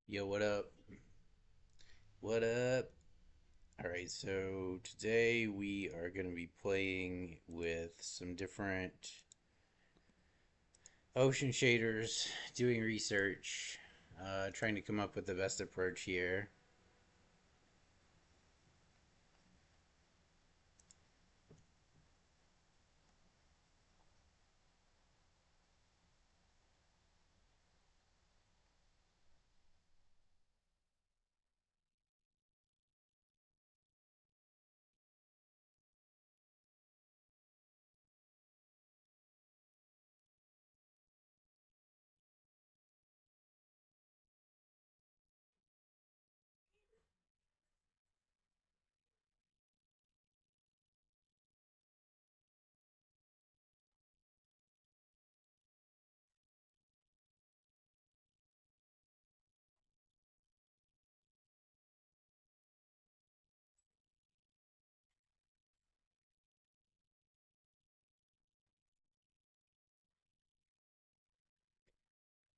Yo, what up? What up? Alright, so today we are going to be playing with some different ocean shaders, doing research, trying to come up with the best approach here.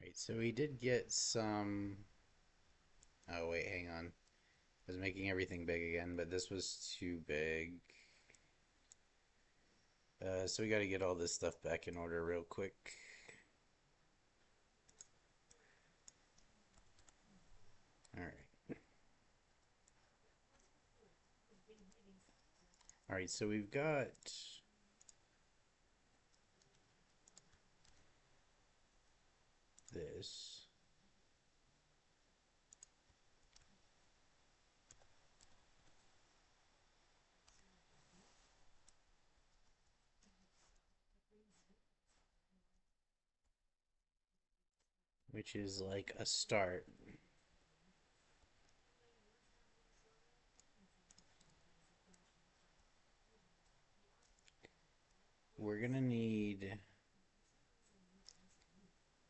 Right, so we did get some. Oh, wait, hang on. I was making everything big again, but this was too big. So we got to get all this stuff back in order real quick. Alright. Alright, so we've got this. Which is like a start. We're gonna need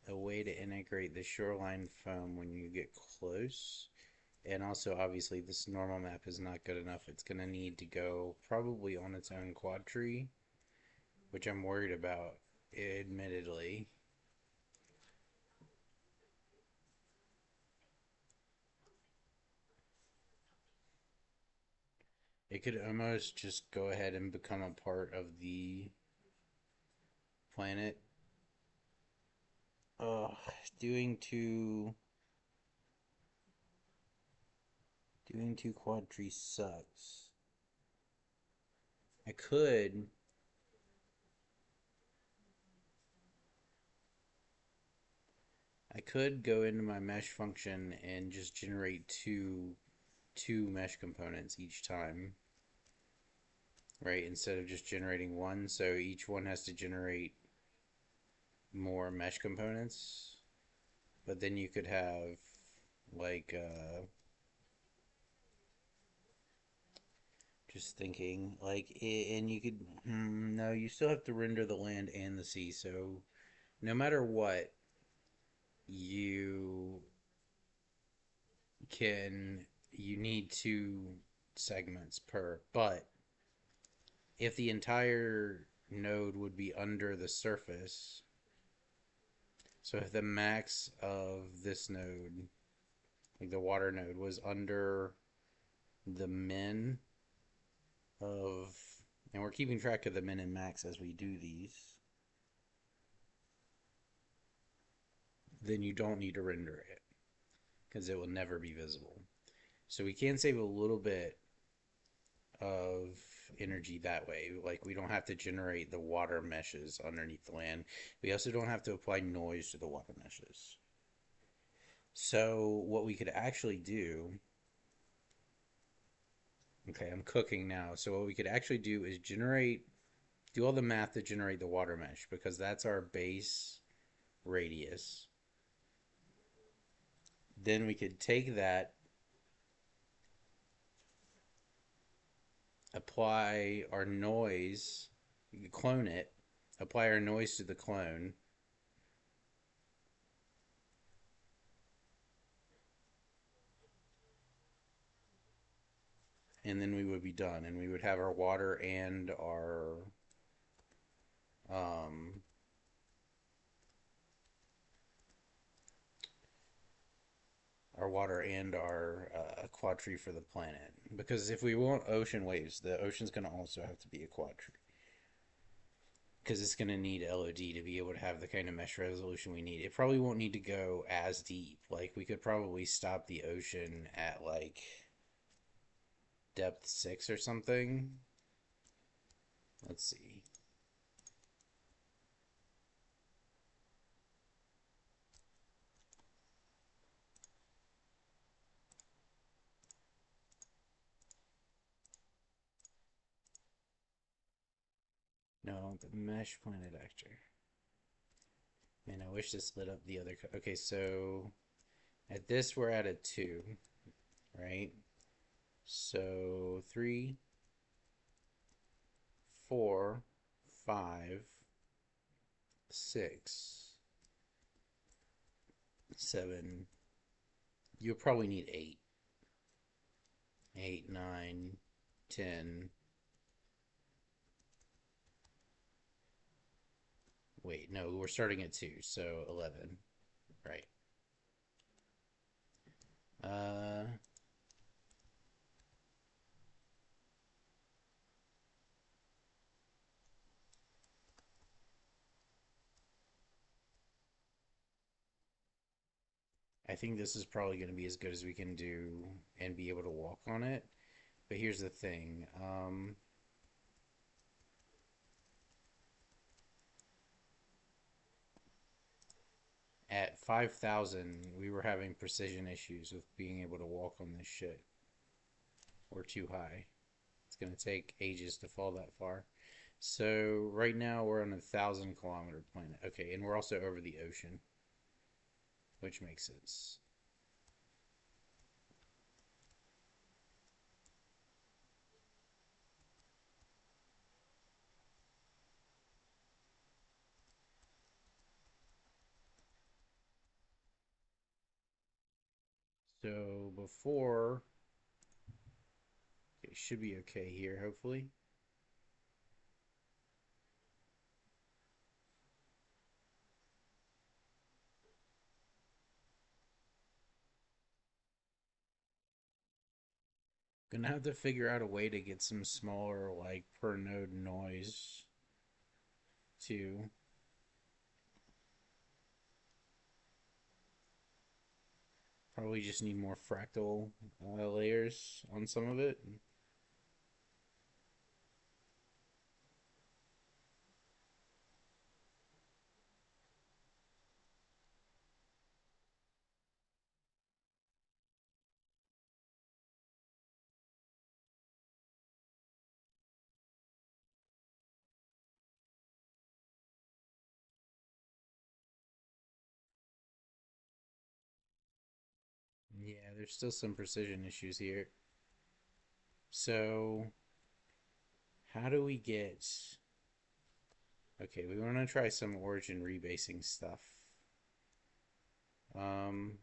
a way to integrate the shoreline foam when you get close. And also, obviously, this normal map is not good enough. It's gonna need to go probably on its own quad tree, which I'm worried about, admittedly. It could almost just go ahead and become a part of the planet. Ugh, doing two doing two quad trees sucks. I could go into my mesh function and just generate two mesh components each time, right? Instead of just generating one, so each one has to generate more mesh components. But then you could have like just thinking like and you could no, you still have to render the land and the sea. So no matter what, you can you need two segments per, but if the entire node would be under the surface, so if the max of this node, like the water node, was under the min of, and we're keeping track of the min and max as we do these, then you don't need to render it because it will never be visible. So we can save a little bit of energy that way. Like we don't have to generate the water meshes underneath the land. We also don't have to apply noise to the water meshes. So what we could actually do, okay, I'm cooking now. So what we could actually do is do all the math to generate the water mesh because that's our base radius. Then we could take that, apply our noise, clone it, apply our noise to the clone, and then we would be done. And we would have um, our water and our quad tree for the planet. Because if we want ocean waves, the ocean's going to also have to be a quad tree. Because it's going to need LOD to be able to have the kind of mesh resolution we need. It probably won't need to go as deep. Like, we could probably stop the ocean at, like, depth 6 or something. Let's see. No, the mesh planet actor. Man, I wish this lit up the other. Okay, so at this, we're at a 2, right? So 3, 4, 5, 6, 7. You'll probably need 8. 8, 9, 10. Wait, no, we're starting at 2, so 11. Right. Uh, I think this is probably going to be as good as we can do and be able to walk on it. But here's the thing. At 5,000, we were having precision issues with being able to walk on this shit. We're too high. It's going to take ages to fall that far. So right now we're on 1,000-kilometer planet. Okay, and we're also over the ocean, which makes sense. So before, it should be okay here, hopefully. Gonna have to figure out a way to get some smaller, like, per node noise, too. Probably just need more fractal layers on some of it. Yeah, there's still some precision issues here. So, how do we get... Okay, we want to try some origin rebasing stuff. Um,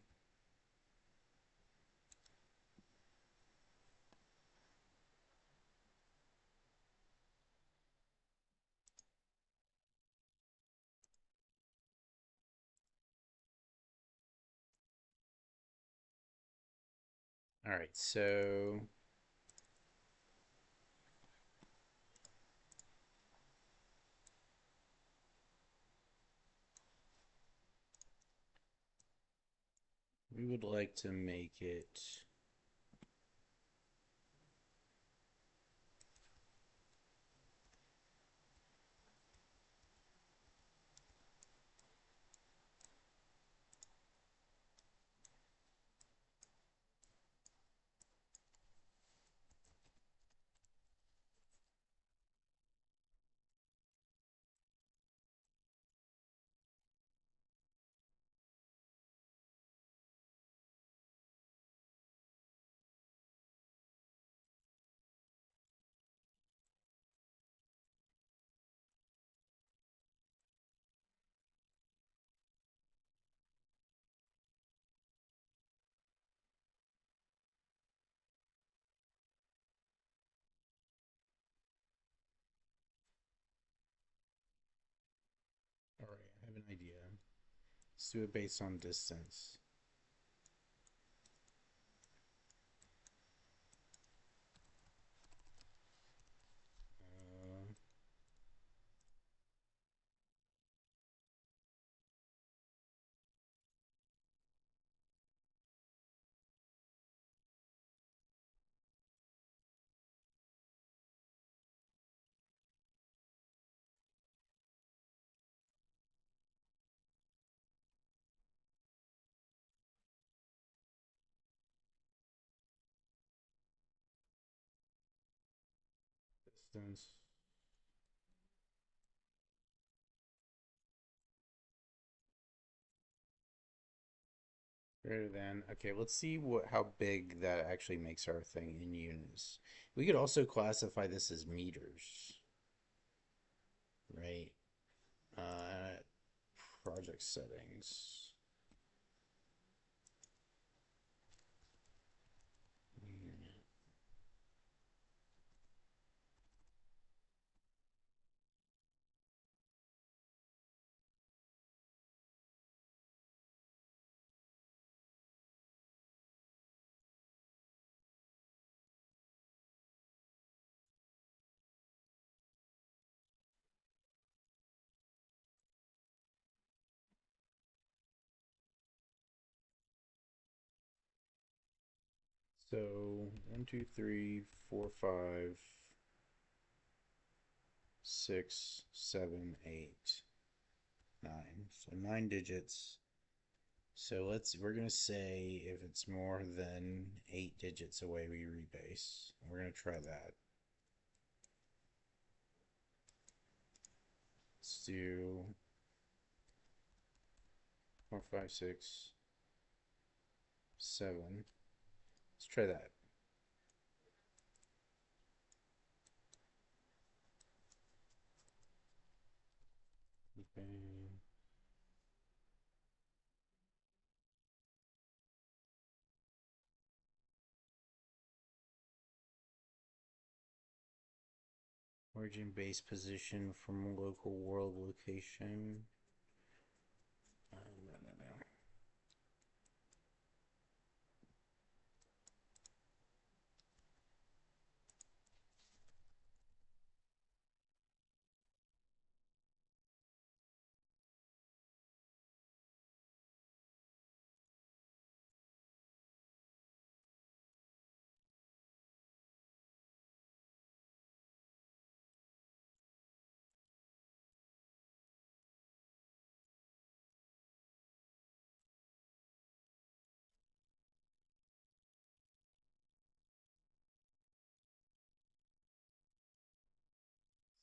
all right, so we would like to make it... All right, I have an idea. Let's do it based on distance. distance greater than. Okay, let's see how big that actually makes our thing in units. We could also classify this as meters, right? Uh, Project settings. So 1, 2, 3, 4, 5, 6, 7, 8, 9. So 9 digits. So we're gonna say if it's more than 8 digits away, we rebase. We're gonna try that. Let's do 4, 5, 6, 7. Let's try that. Okay. Origin base position from local world location. No, no, no.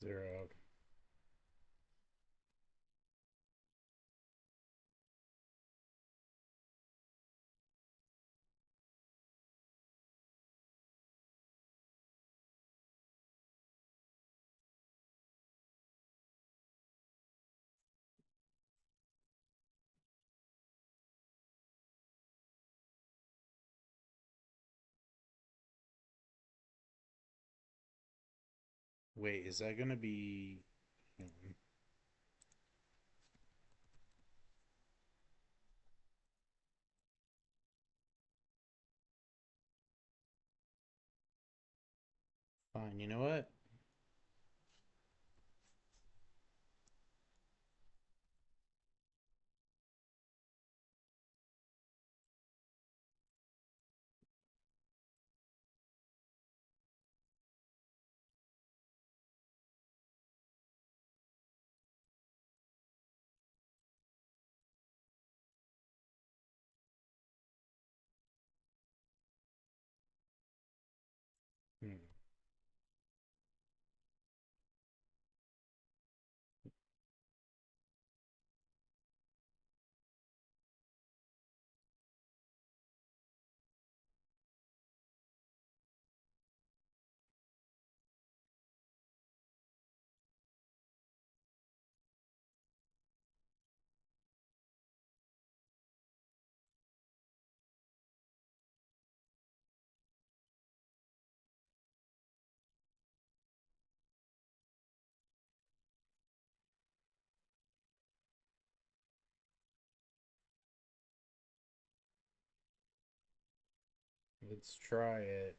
Zero. Wait, is that gonna be? Fine. You know what? Hmm. Let's try it.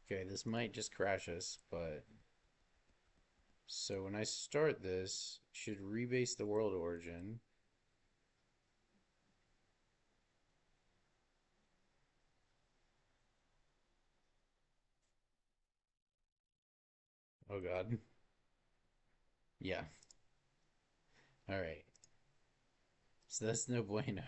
Okay, this might just crash us, but so when I start this, should rebase the world origin. Oh God. Yeah. All right. So that's no bueno.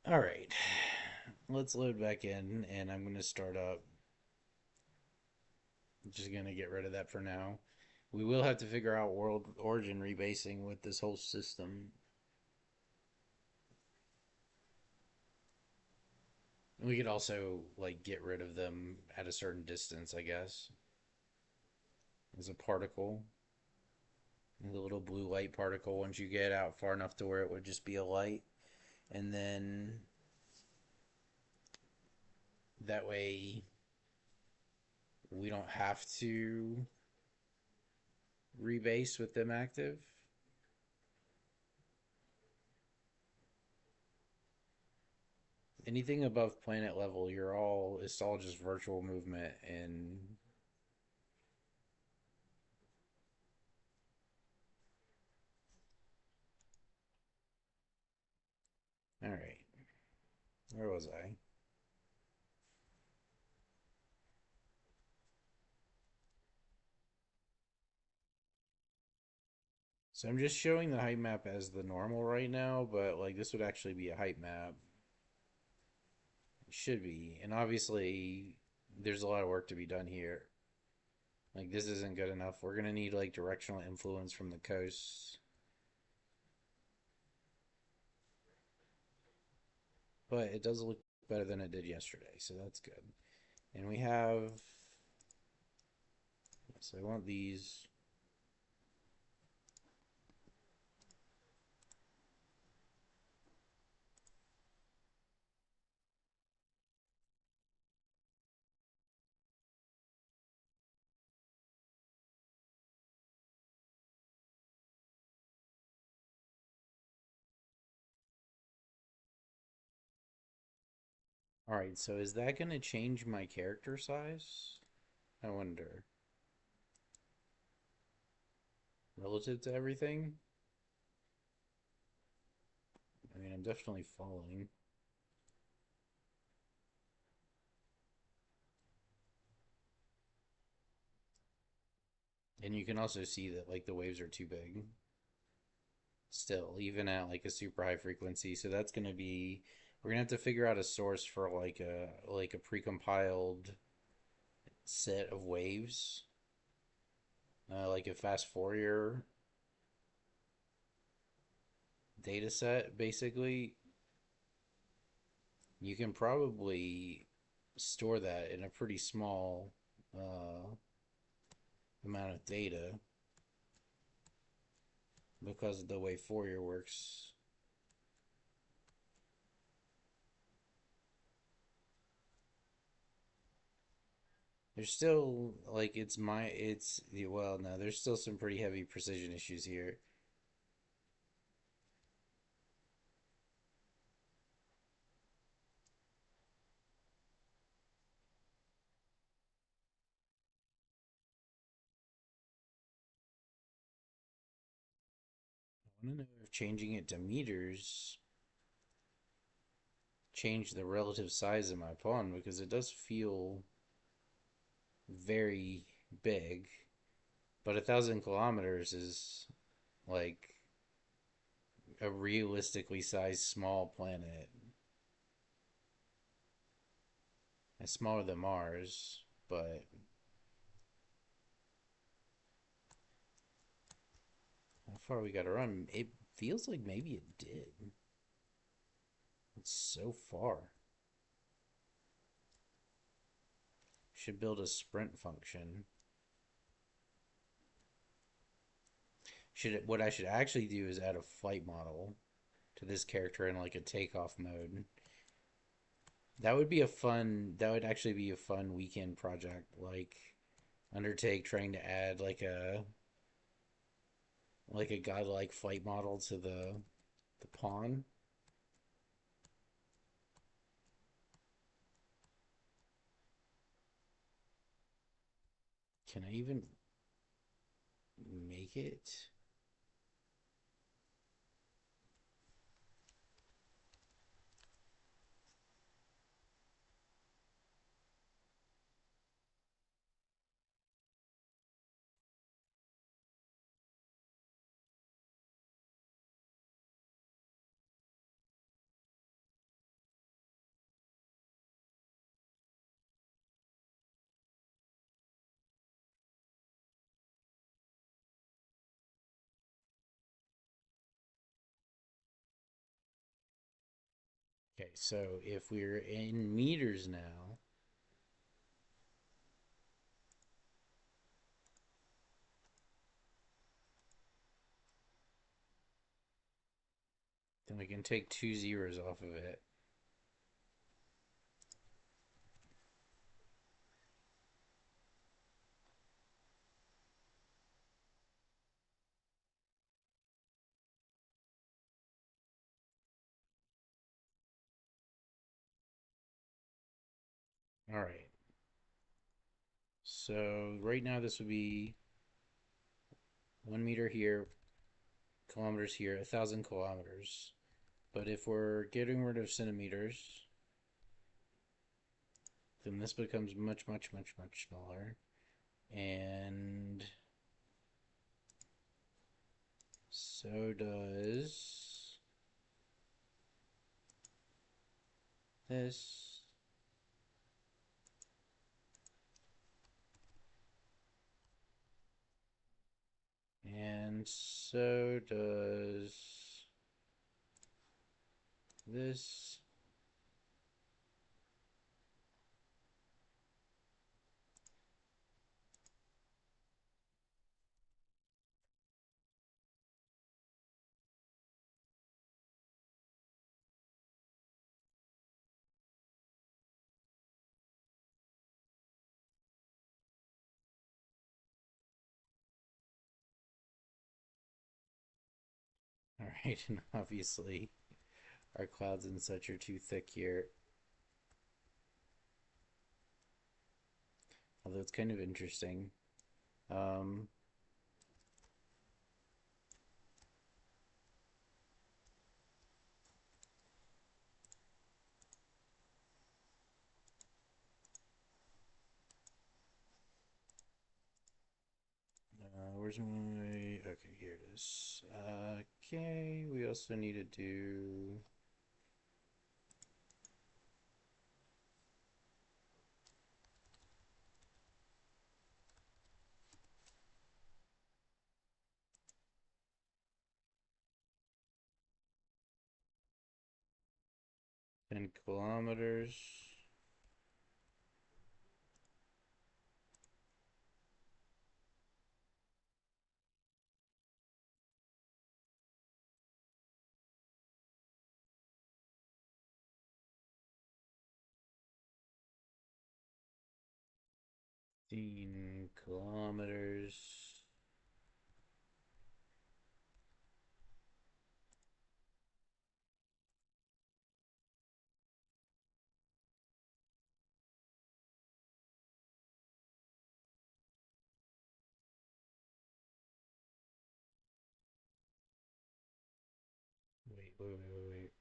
All right, let's load back in, and I'm going to start up. Just going to get rid of that for now. We will have to figure out world origin rebasing with this whole system. We could also like get rid of them at a certain distance, I guess, as a particle. The little blue light particle, once you get out far enough to where it would just be a light. And then that way we don't have to rebase with them active. Anything above planet level, it's all just virtual movement. And all right, where was I? So I'm just showing the height map as the normal right now, but like this would actually be a height map. It should be. And obviously there's a lot of work to be done here. Like this isn't good enough. We're gonna need like directional influence from the coast. But it does look better than it did yesterday, so that's good. And we have, so I want these. All right, so is that going to change my character size? I wonder. Relative to everything? I mean, I'm definitely falling. And you can also see that like the waves are too big. Still, even at like a super high frequency. So that's going to be, we're going to have to figure out a source for like a precompiled set of waves. Like a fast Fourier data set, basically. You can probably store that in a pretty small amount of data because of the way Fourier works. There's still like it's well no, there's still some pretty heavy precision issues here. I want to know if changing it to meters change the relative size of my pawn because it does feel very big, but 1,000 kilometers is like a realistically sized small planet. It's smaller than Mars, but how far we gotta run? It feels like maybe it did. It's so far. Should build a sprint function. What I should actually do is add a flight model to this character in like a takeoff mode. That would actually be a fun weekend project. Like undertake trying to add like a godlike flight model to the pawn. Can I even make it? Okay, so if we're in meters now, then we can take two zeros off of it. All right. So right now this would be 1 meter here, kilometers here, 1,000 kilometers. But if we're getting rid of centimeters, then this becomes much, much, much, much smaller. And so does this. And so does this. All right, and obviously our clouds and such are too thick here. Although it's kind of interesting. Um, where's my... Okay, here it is. Okay, we also need to do... In kilometers. In kilometers. Wait.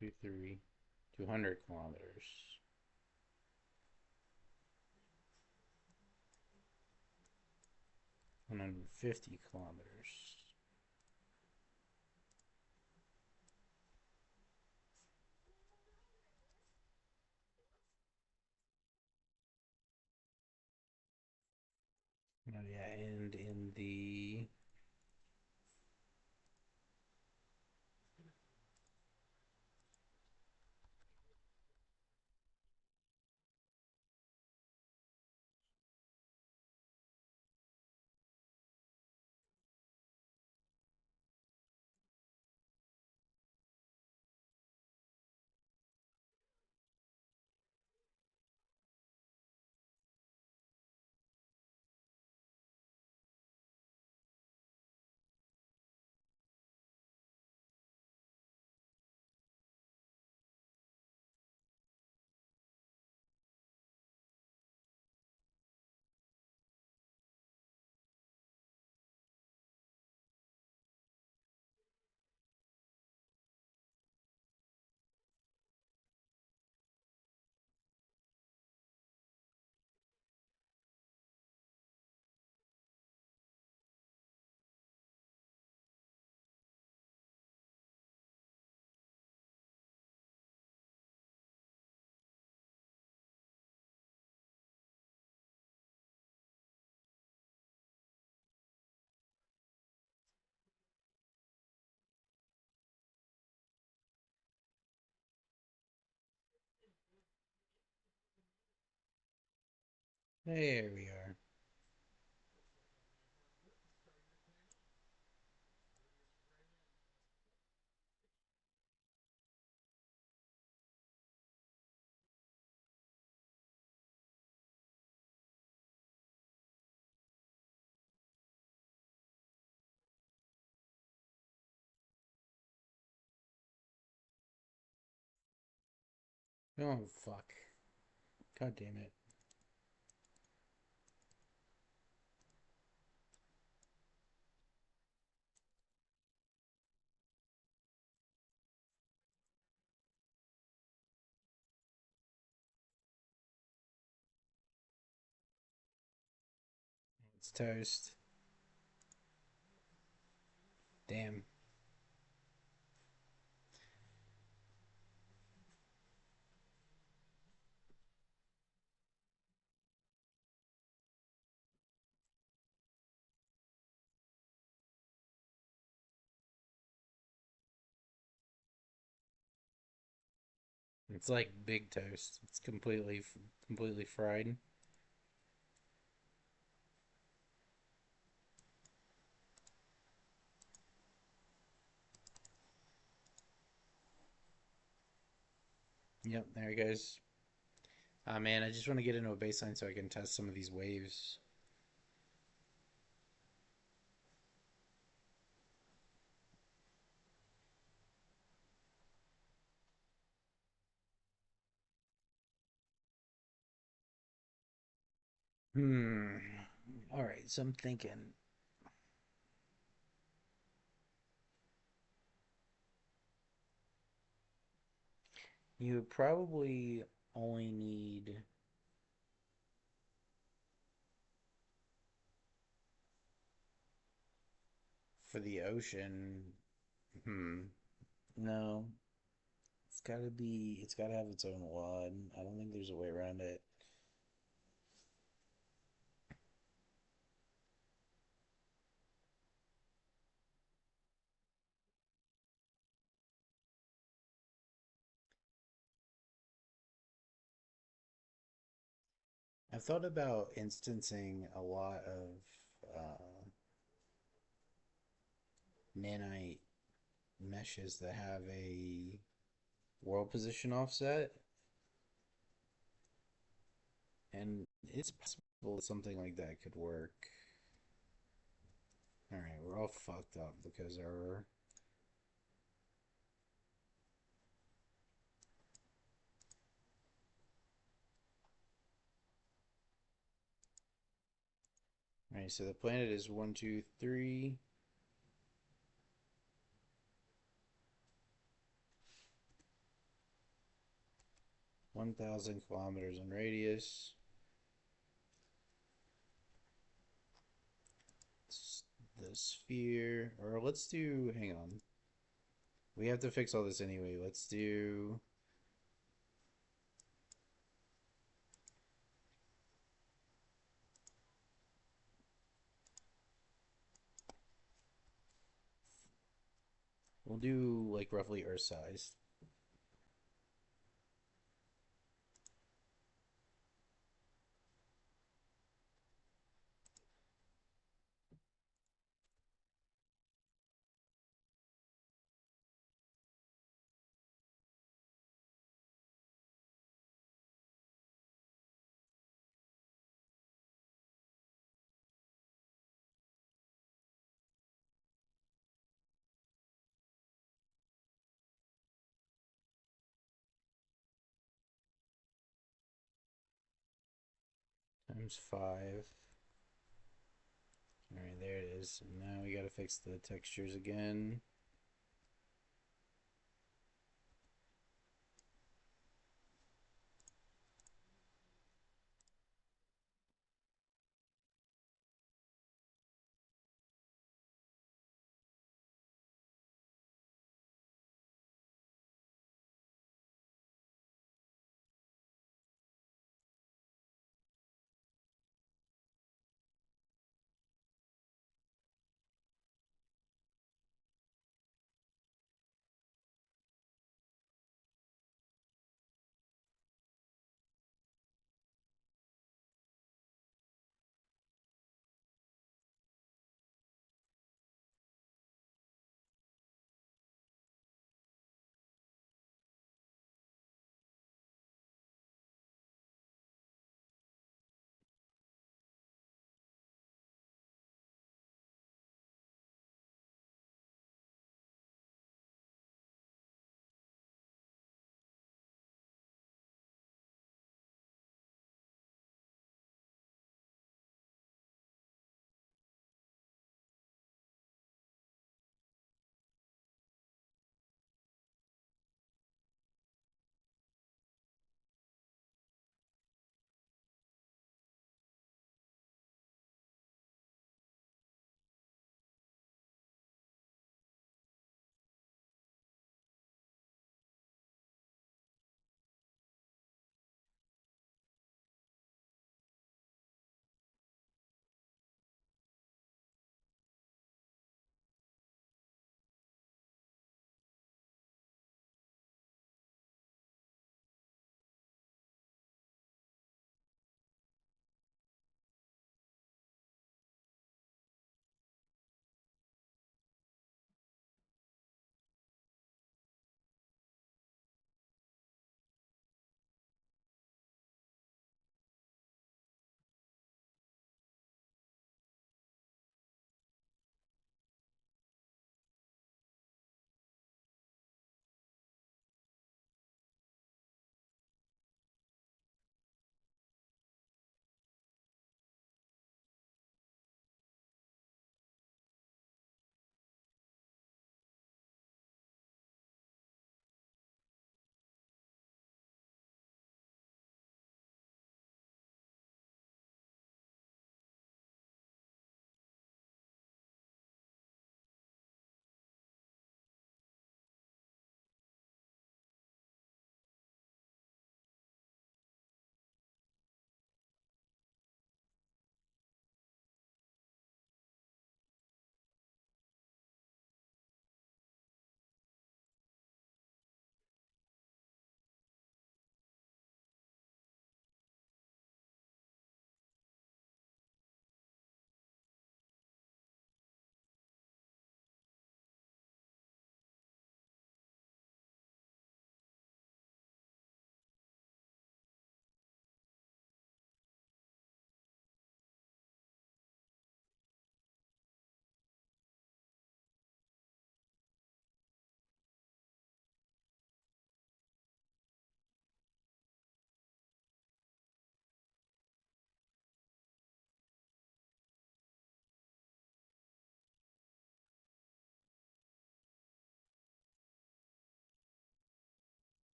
2, 200 kilometers. 150 kilometers. Oh yeah, and in the There we are. Oh, fuck. God damn it. It's toast. Damn. It's like big toast. It's completely fried. Yep, there it goes. Ah, man, I just want to get into a baseline so I can test some of these waves. Hmm. All right, so I'm thinking you would probably only need for the ocean. Hmm. No, it's gotta have its own WOD. I don't think there's a way around it. I've thought about instancing a lot of nanite meshes that have a world position offset, and it's possible that something like that could work. All right, we're all fucked up because our all right. So the planet is 1,000 kilometers in radius. The sphere, or let's do. Hang on, we have to fix all this anyway. Let's do. We'll do like roughly Earth size. Times 5. All right, there it is. Now we gotta fix the textures again.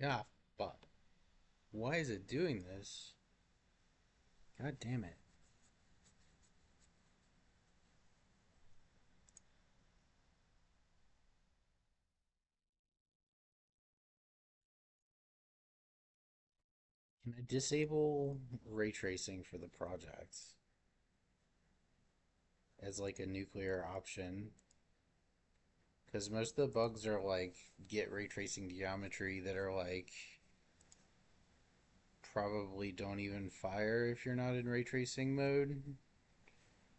Ah, fuck. Why is it doing this? God damn it. Can I disable ray tracing for the projects as like a nuclear option? Because most of the bugs are like get ray tracing geometry that are like probably don't even fire if you're not in ray tracing mode.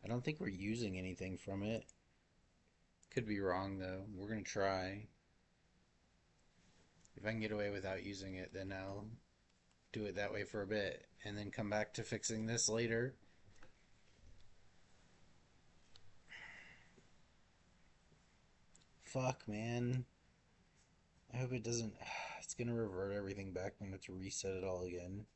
I don't think we're using anything from it. Could be wrong though. We're gonna try. If I can get away without using it, then I'll do it that way for a bit and then come back to fixing this later. Fuck, man. I hope it doesn't. It's gonna revert everything back. I'm gonna have to reset it all again.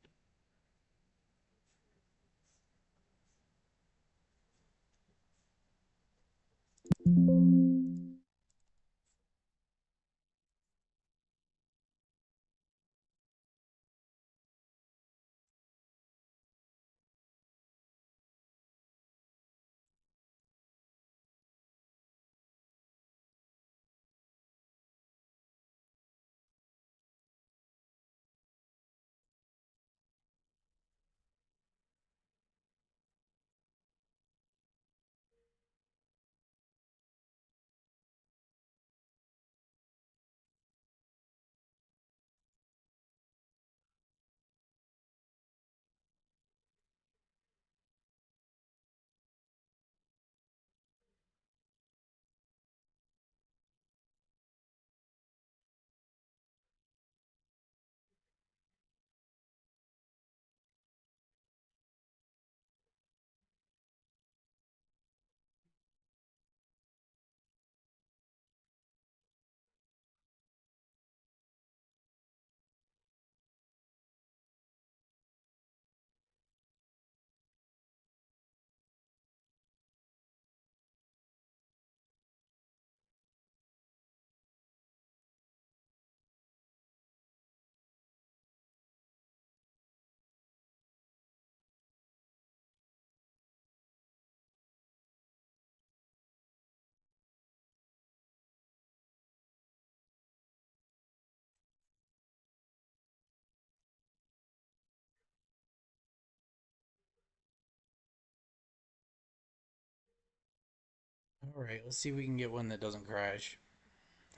Alright, let's see if we can get one that doesn't crash.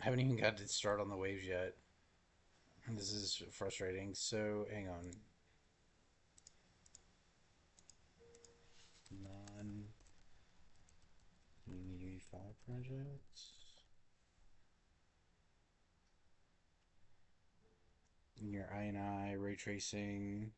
I haven't even got to start on the waves yet. This is frustrating. So, hang on. Non Unity 5 projects. In your INI, ray tracing.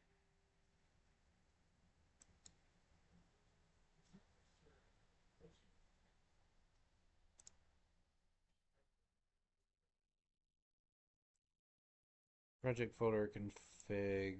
Project folder config.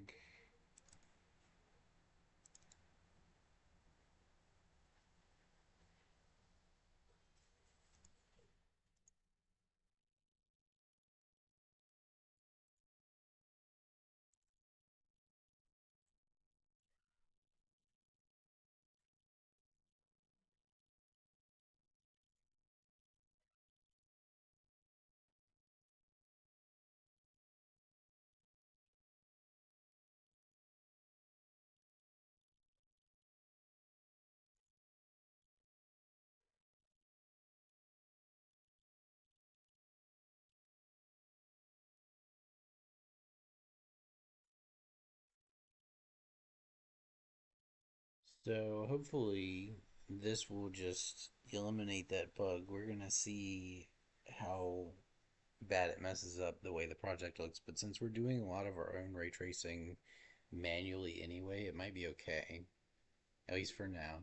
So hopefully this will just eliminate that bug. We're gonna see how bad it messes up the way the project looks. But since we're doing a lot of our own ray tracing manually anyway, it might be okay, at least for now.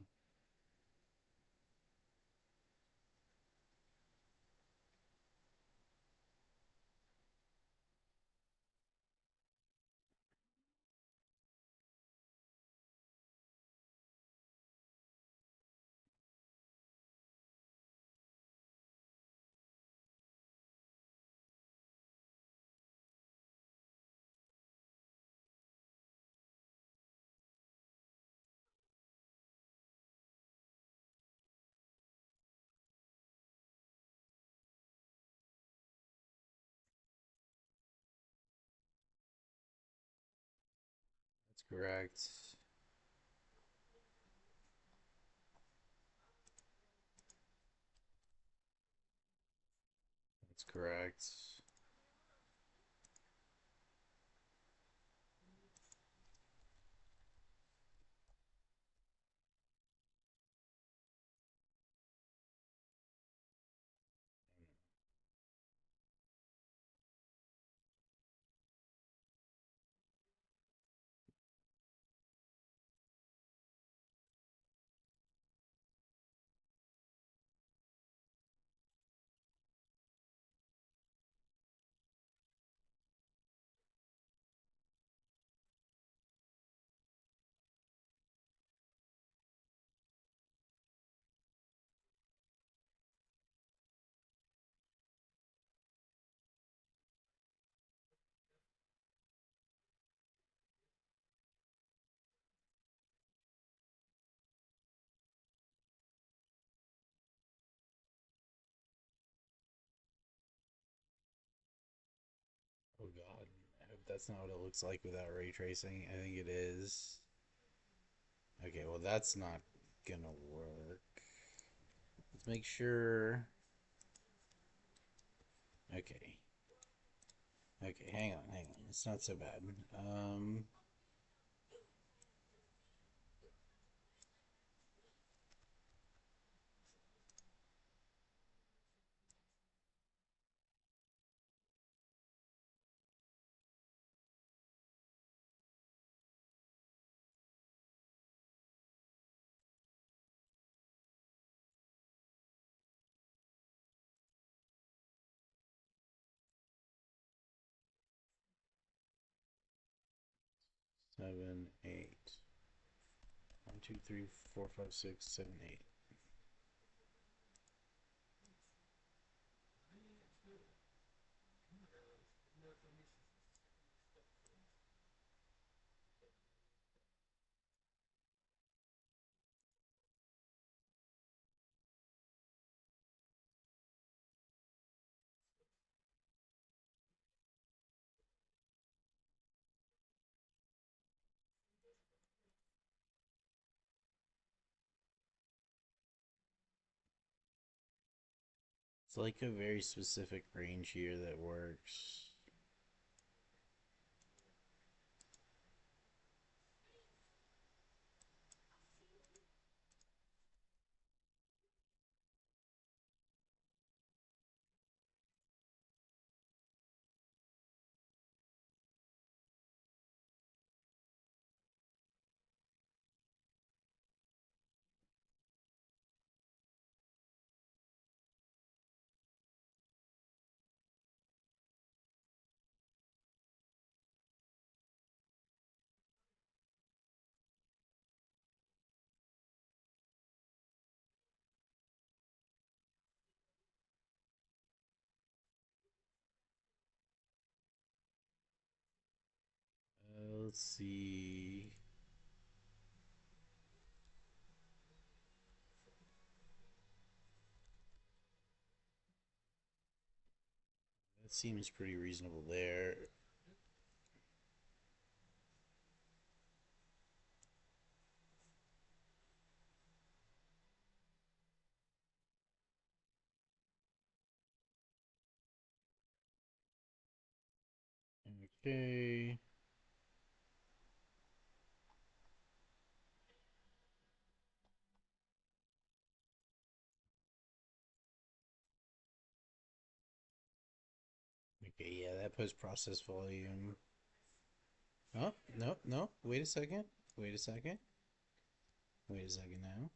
Correct. That's correct. Oh god. I hope that's not what it looks like without ray tracing. I think it is. Okay, well that's not gonna work. Let's make sure. Okay. Okay, hang on, hang on. It's not so bad. 7, 8. 1, 2, 3, 4, 5, 6, 7, 8. It's like a very specific range here that works. Let's see. That seems pretty reasonable there. Okay. Okay, yeah, that post process volume. Oh, no, no. Wait a second. Wait a second. Wait a second now.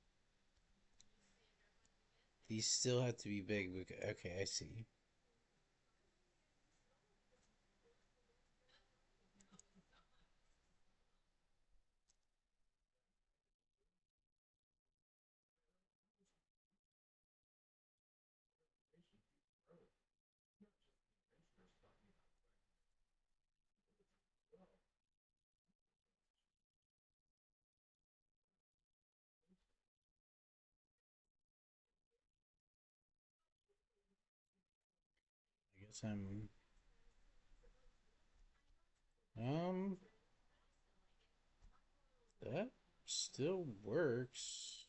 These still have to be big. Okay, I see. I guess I'm. Um. That still works.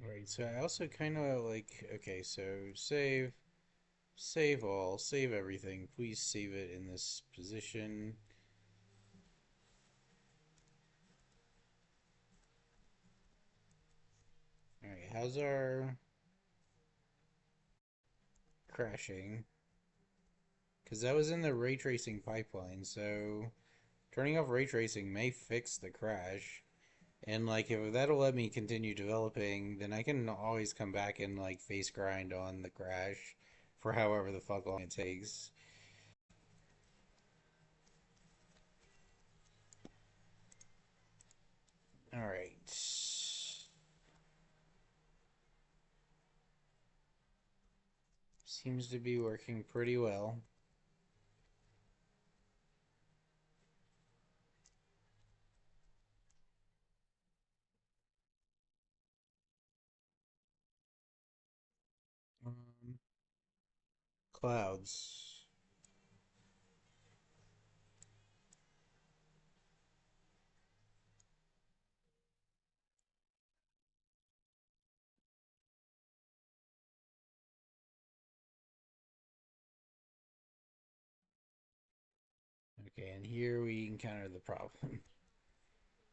Right, so I also kind of like, okay, so save all, save everything. Please save it in this position. All right, how's our crashing? Because that was in the ray tracing pipeline, so turning off ray tracing may fix the crash. And like if that'll let me continue developing, then I can always come back and like face grind on the crash for however the fuck long it takes. All right. Seems to be working pretty well. Um, Clouds. Okay, and here we encounter the problem.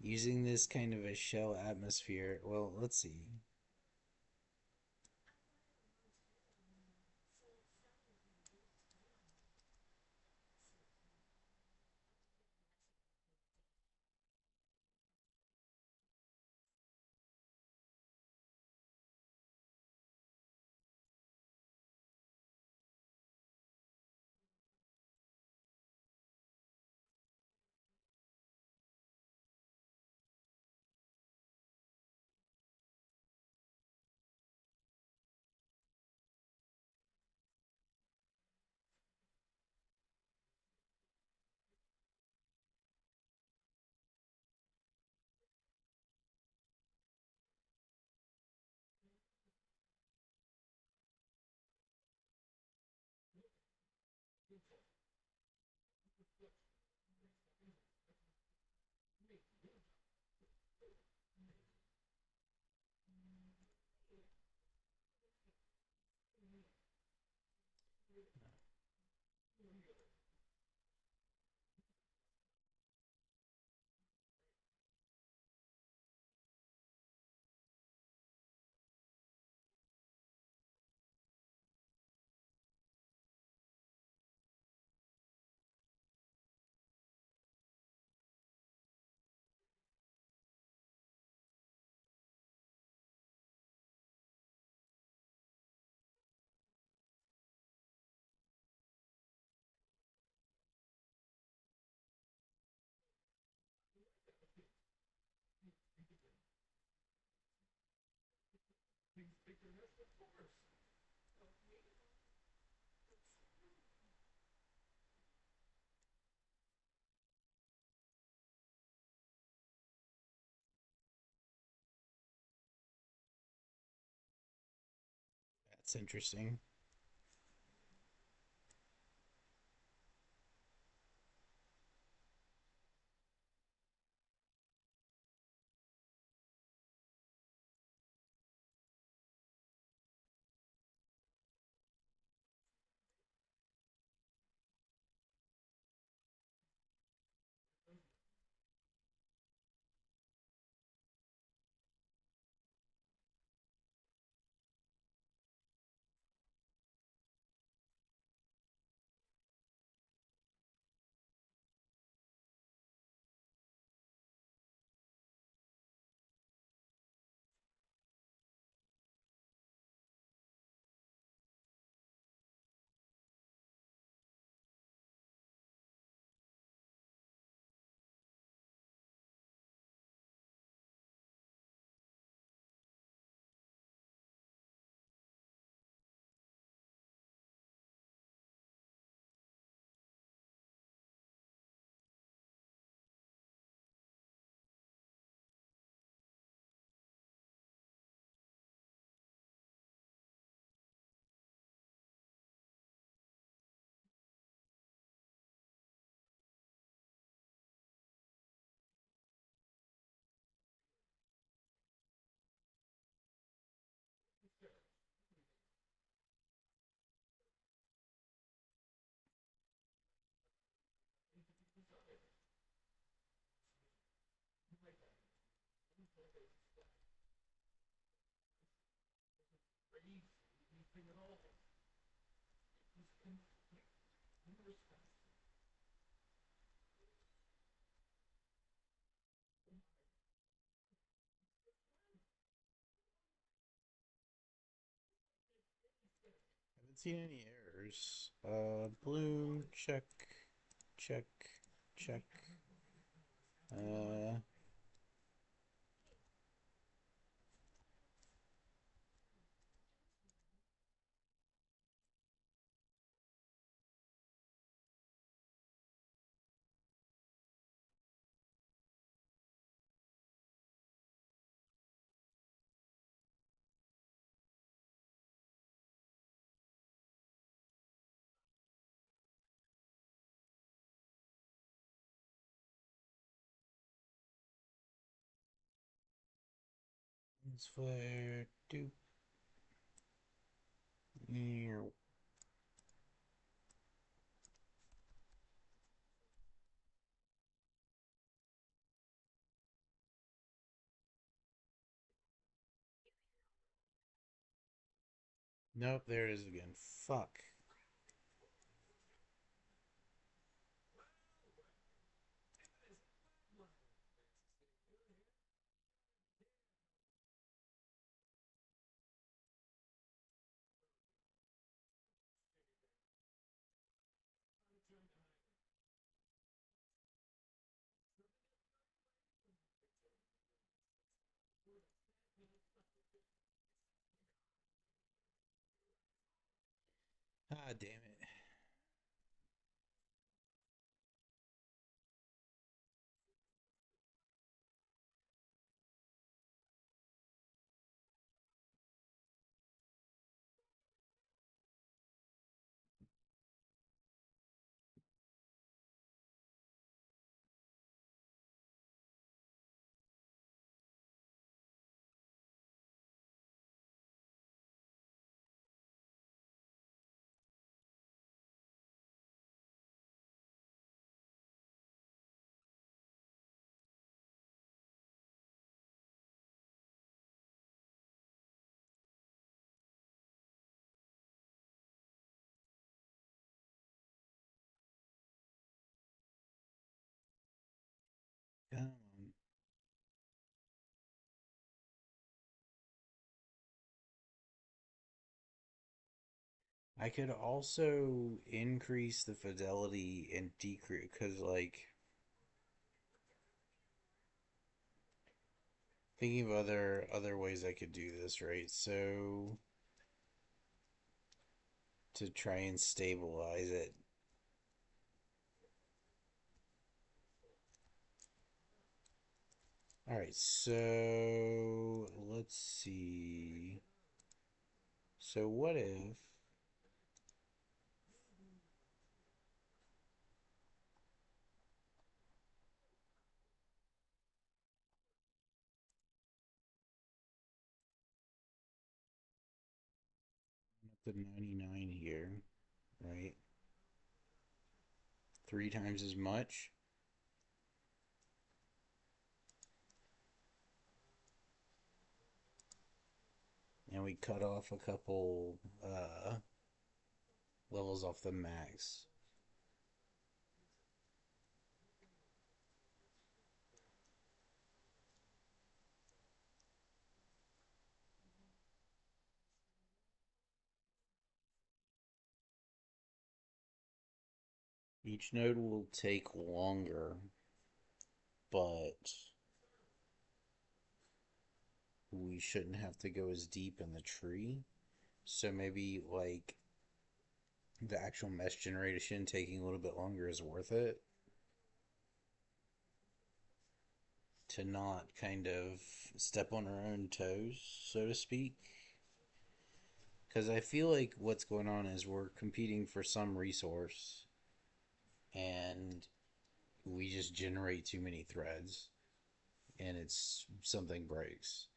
Using this kind of a shell atmosphere. Well, let's see. That's interesting. seen any errors. Blue, check, check, check. Uh, lens flare, doop. Ew. Nope, there it is again. Fuck. Ah, damn it. Come on. I could also increase the fidelity and decrease because, like, thinking of other ways I could do this, right? So to try and stabilize it. All right, so let's see. So what if the 99 here, right? Three times as much, and we cut off a couple levels off the max. Each node will take longer, but we shouldn't have to go as deep in the tree. So maybe like the actual mesh generation taking a little bit longer is worth it to not kind of step on our own toes, so to speak. Because I feel like what's going on is we're competing for some resource and we just generate too many threads and it's something breaks.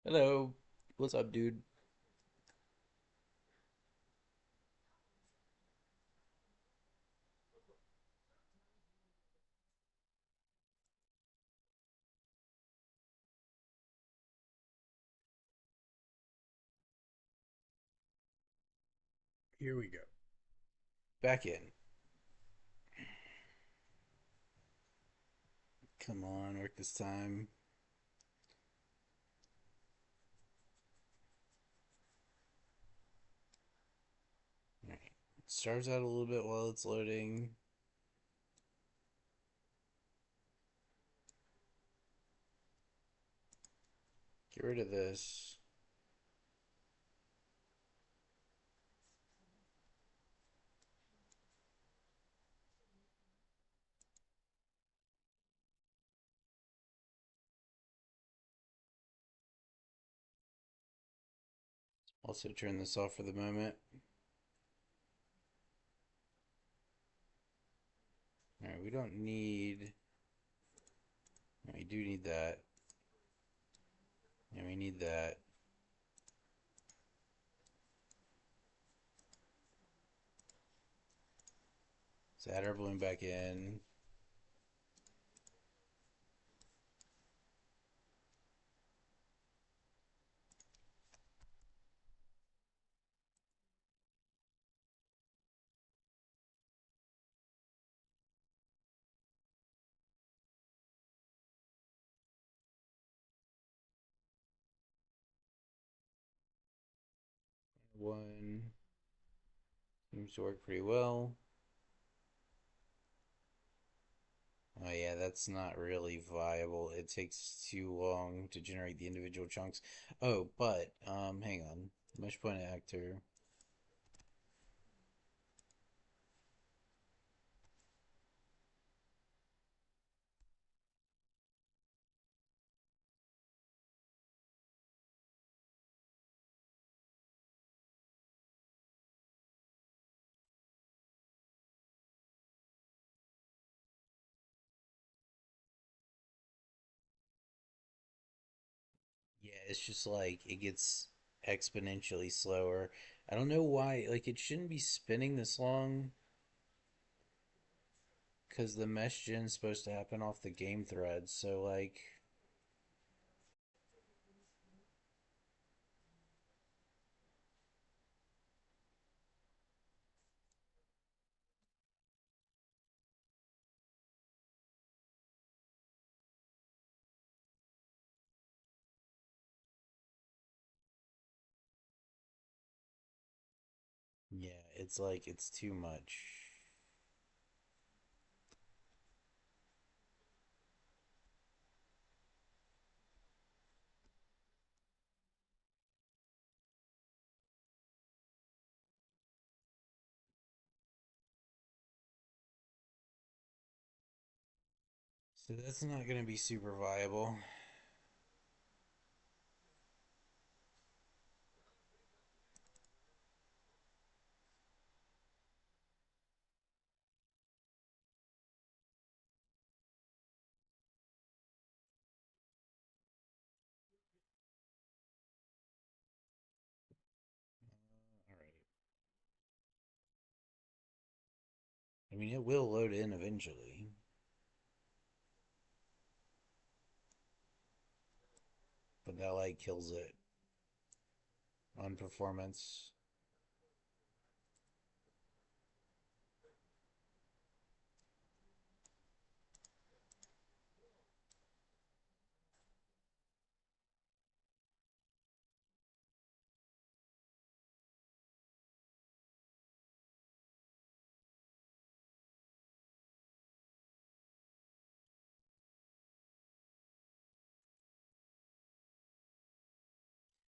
Hello, what's up, dude? Here we go. Back in. Come on, work this time. Alright. Starts out a little bit while it's loading. Get rid of this. Also turn this off for the moment. Alright, we don't need... We do need that. And we need that. Let's add our balloon back in. One. Seems to work pretty well. Oh yeah, that's not really viable. It takes too long to generate the individual chunks. Oh, but hang on. Mesh point actor. Yeah, it's just like it gets exponentially slower. I don't know why. Like it shouldn't be spinning this long because the mesh gen's supposed to happen off the game thread. So like, yeah, it's like it's too much. So that's not going to be super viable. All right. I mean, it will load in eventually, but that like kills it on performance.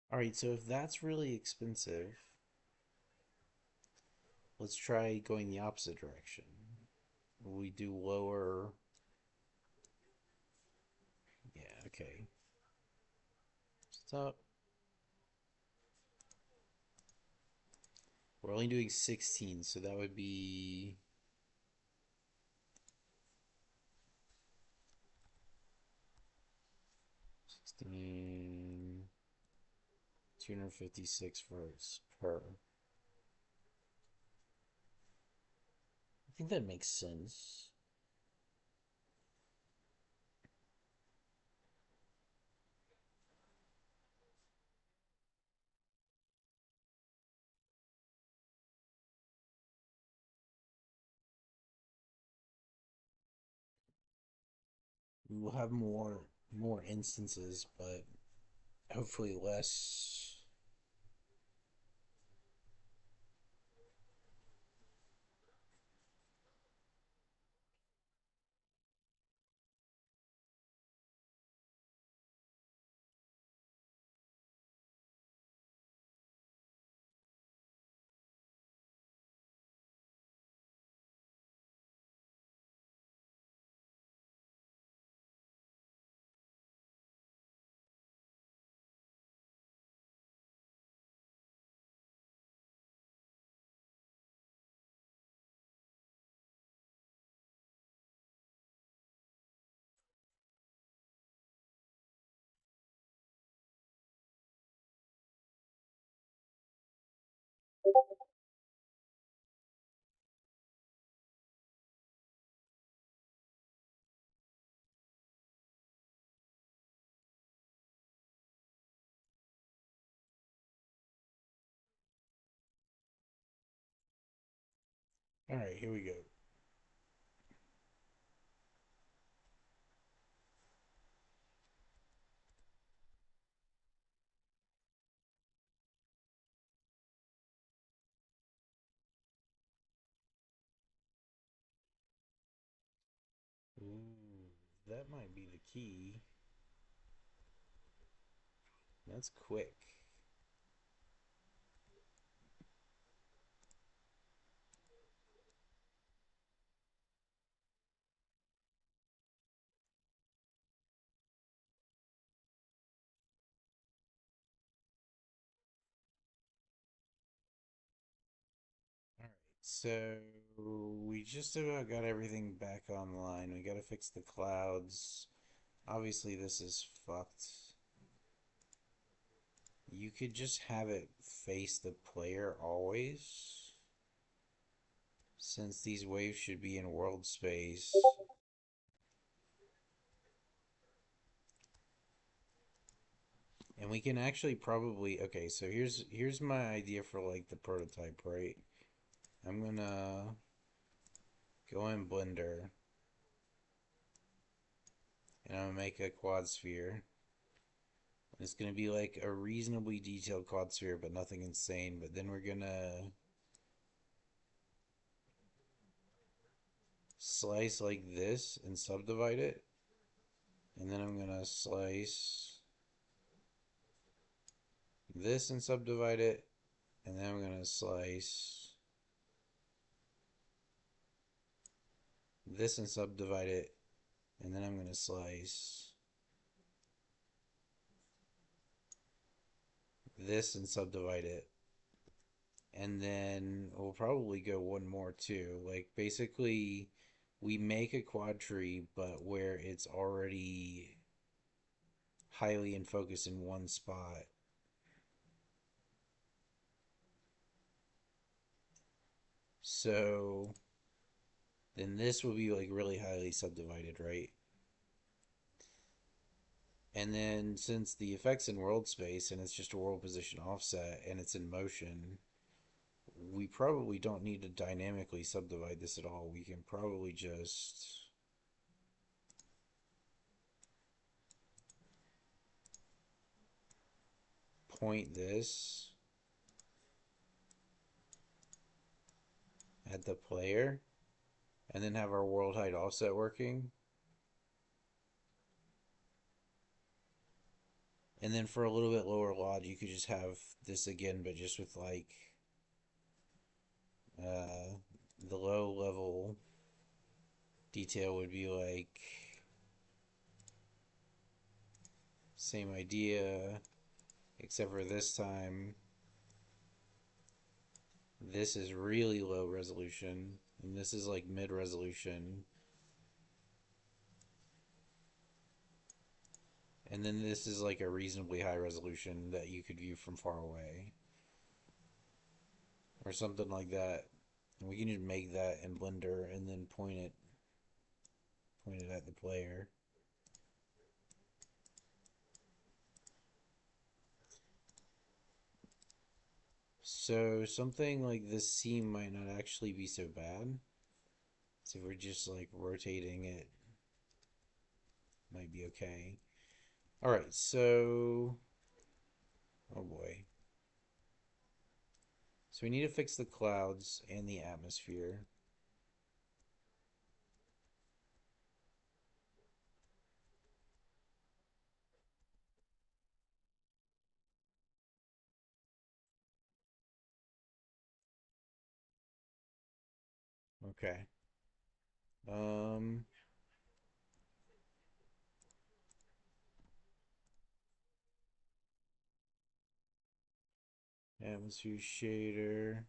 All right, so if that's really expensive, let's try going the opposite direction. We do lower. Yeah, okay. Stop. We're only doing 16, so that would be 16, 256 volts per. I think that makes sense. we'll have more instances, but hopefully less. All right, here we go. Ooh, that might be the key. That's quick. All right, so we just about got everything back online. We got to fix the clouds. Obviously, this is fucked. You could just have it face the player always, since these waves should be in world space. And we can actually probably okay, so here's my idea for like the prototype, right? I'm gonna go in Blender and I'm gonna make a quad sphere. It's gonna be like a reasonably detailed quad sphere, but nothing insane. But then we're gonna slice like this and subdivide it. And then I'm gonna slice this and subdivide it. And then I'm gonna slice this and subdivide it. And then I'm gonna slice this and subdivide it. And then we'll probably go one more too. Like basically we make a quad tree, but where it's already highly in focus in one spot. So then this will be like really highly subdivided, right? And then since the effect's in world space and it's just a world position offset and it's in motion, we probably don't need to dynamically subdivide this at all. We can probably just point this at the player and then have our world height offset working. And then for a little bit lower log, you could just have this again, but just with like the low level detail would be like same idea, except for this time this is really low resolution and this is like mid resolution. And then this is like a reasonably high resolution that you could view from far away. Or something like that. And we can just make that in Blender and then point it at the player. So something like this seam might not actually be so bad. So if we're just like rotating it might be okay. All right, so oh boy. So we need to fix the clouds and the atmosphere. Okay. Um, atmosphere shader.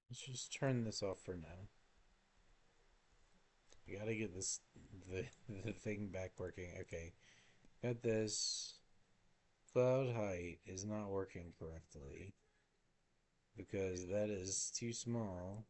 Let's just turn this off for now. We gotta get the the thing back working. Okay, got this. Cloud height is not working correctly because that is too small.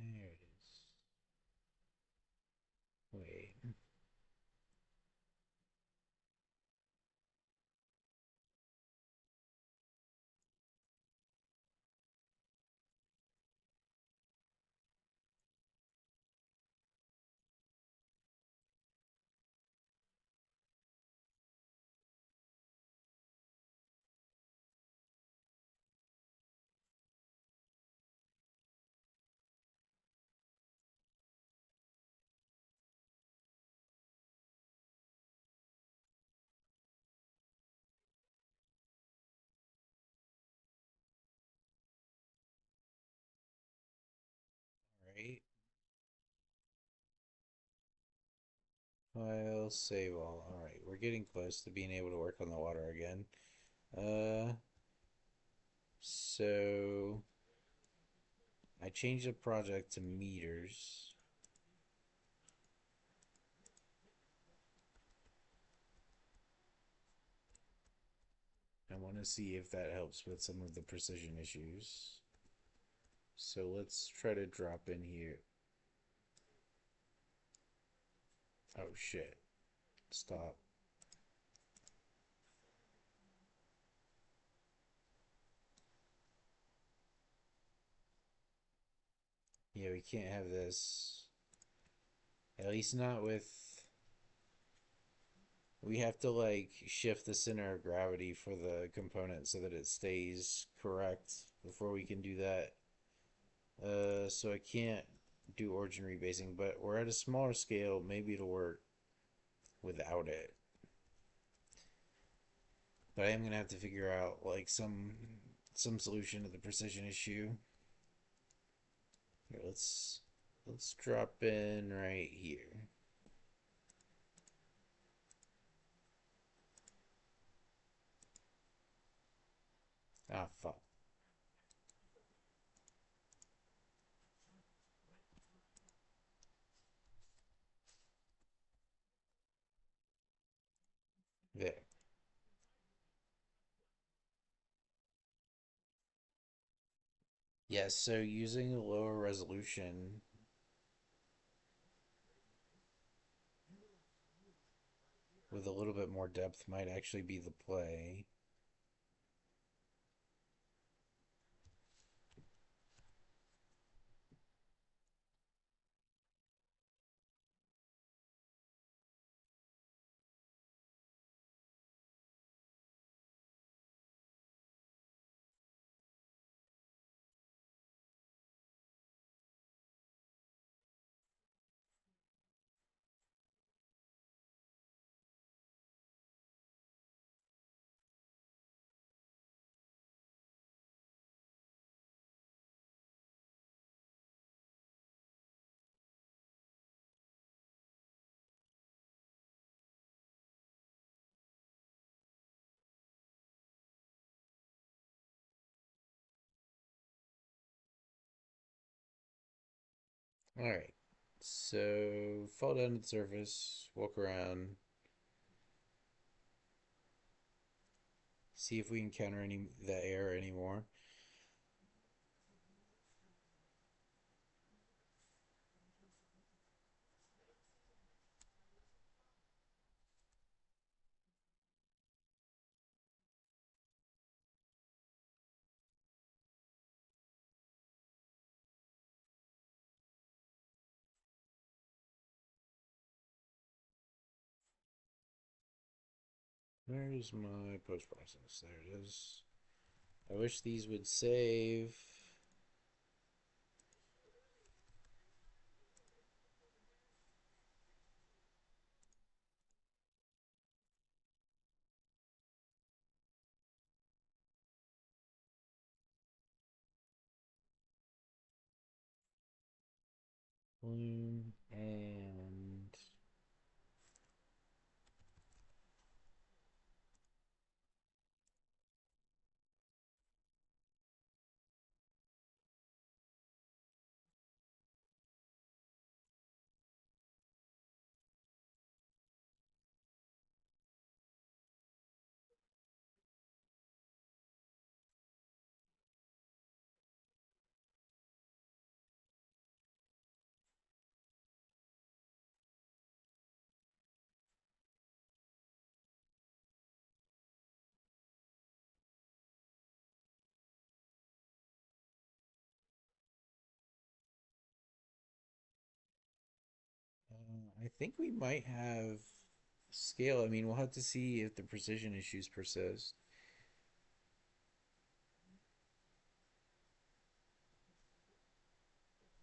There it is. Wait. All right. File, save all. All right, we're getting close to being able to work on the water again. Uh, so I changed the project to meters. I want to see if that helps with some of the precision issues. So let's try to drop in here. Oh shit. Stop. Yeah, we can't have this. At least not with We have to like shift the center of gravity for the component so that it stays correct before we can do that. So I can't do origin rebasing, but we're at a smaller scale. Maybe it'll work without it. But I am gonna have to figure out like some solution to the precision issue. Here, let's drop in right here. Ah, fuck. There. Yes, so using a lower resolution with a little bit more depth might actually be the play. Alright. So fall down to the surface, walk around, see if we can counter any the air anymore. Where's my post process? There it is. I wish these would save. And I think we might have scale. I mean, we'll have to see if the precision issues persist.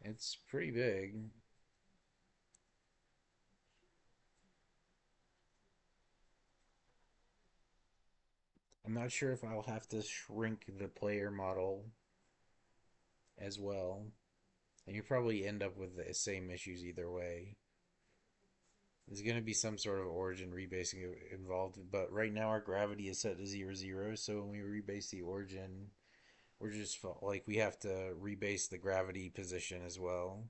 It's pretty big. I'm not sure if I'll have to shrink the player model as well. And you probably end up with the same issues either way. There's going to be some sort of origin rebasing involved, but right now our gravity is set to 0, 0. So when we rebase the origin, we're just like we have to rebase the gravity position as well,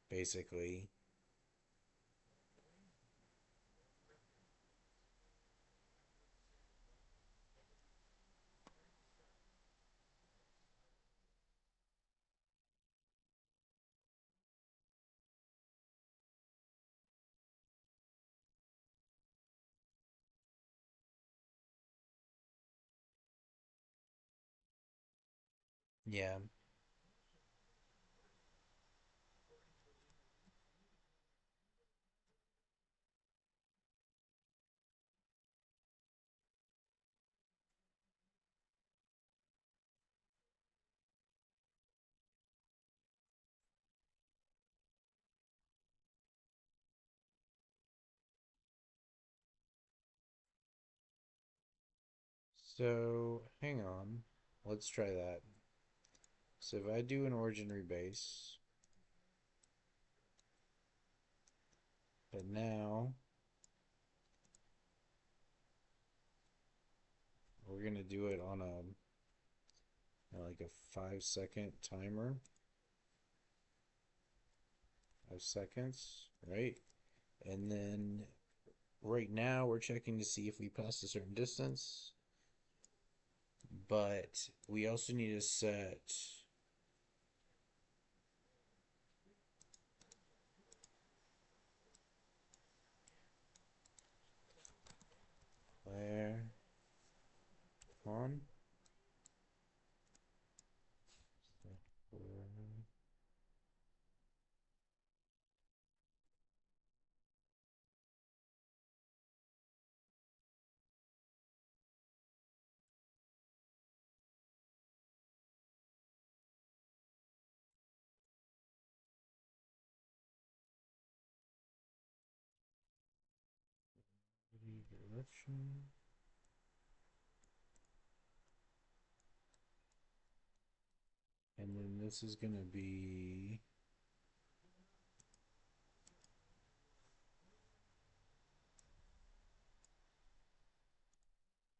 basically. Yeah. So, hang on. Let's try that. So if I do an origin rebase, but now we're gonna do it on a like a 5 second timer. 5 seconds, right? And then right now we're checking to see if we pass a certain distance, but we also need to set flare on. Direction. And then this is gonna be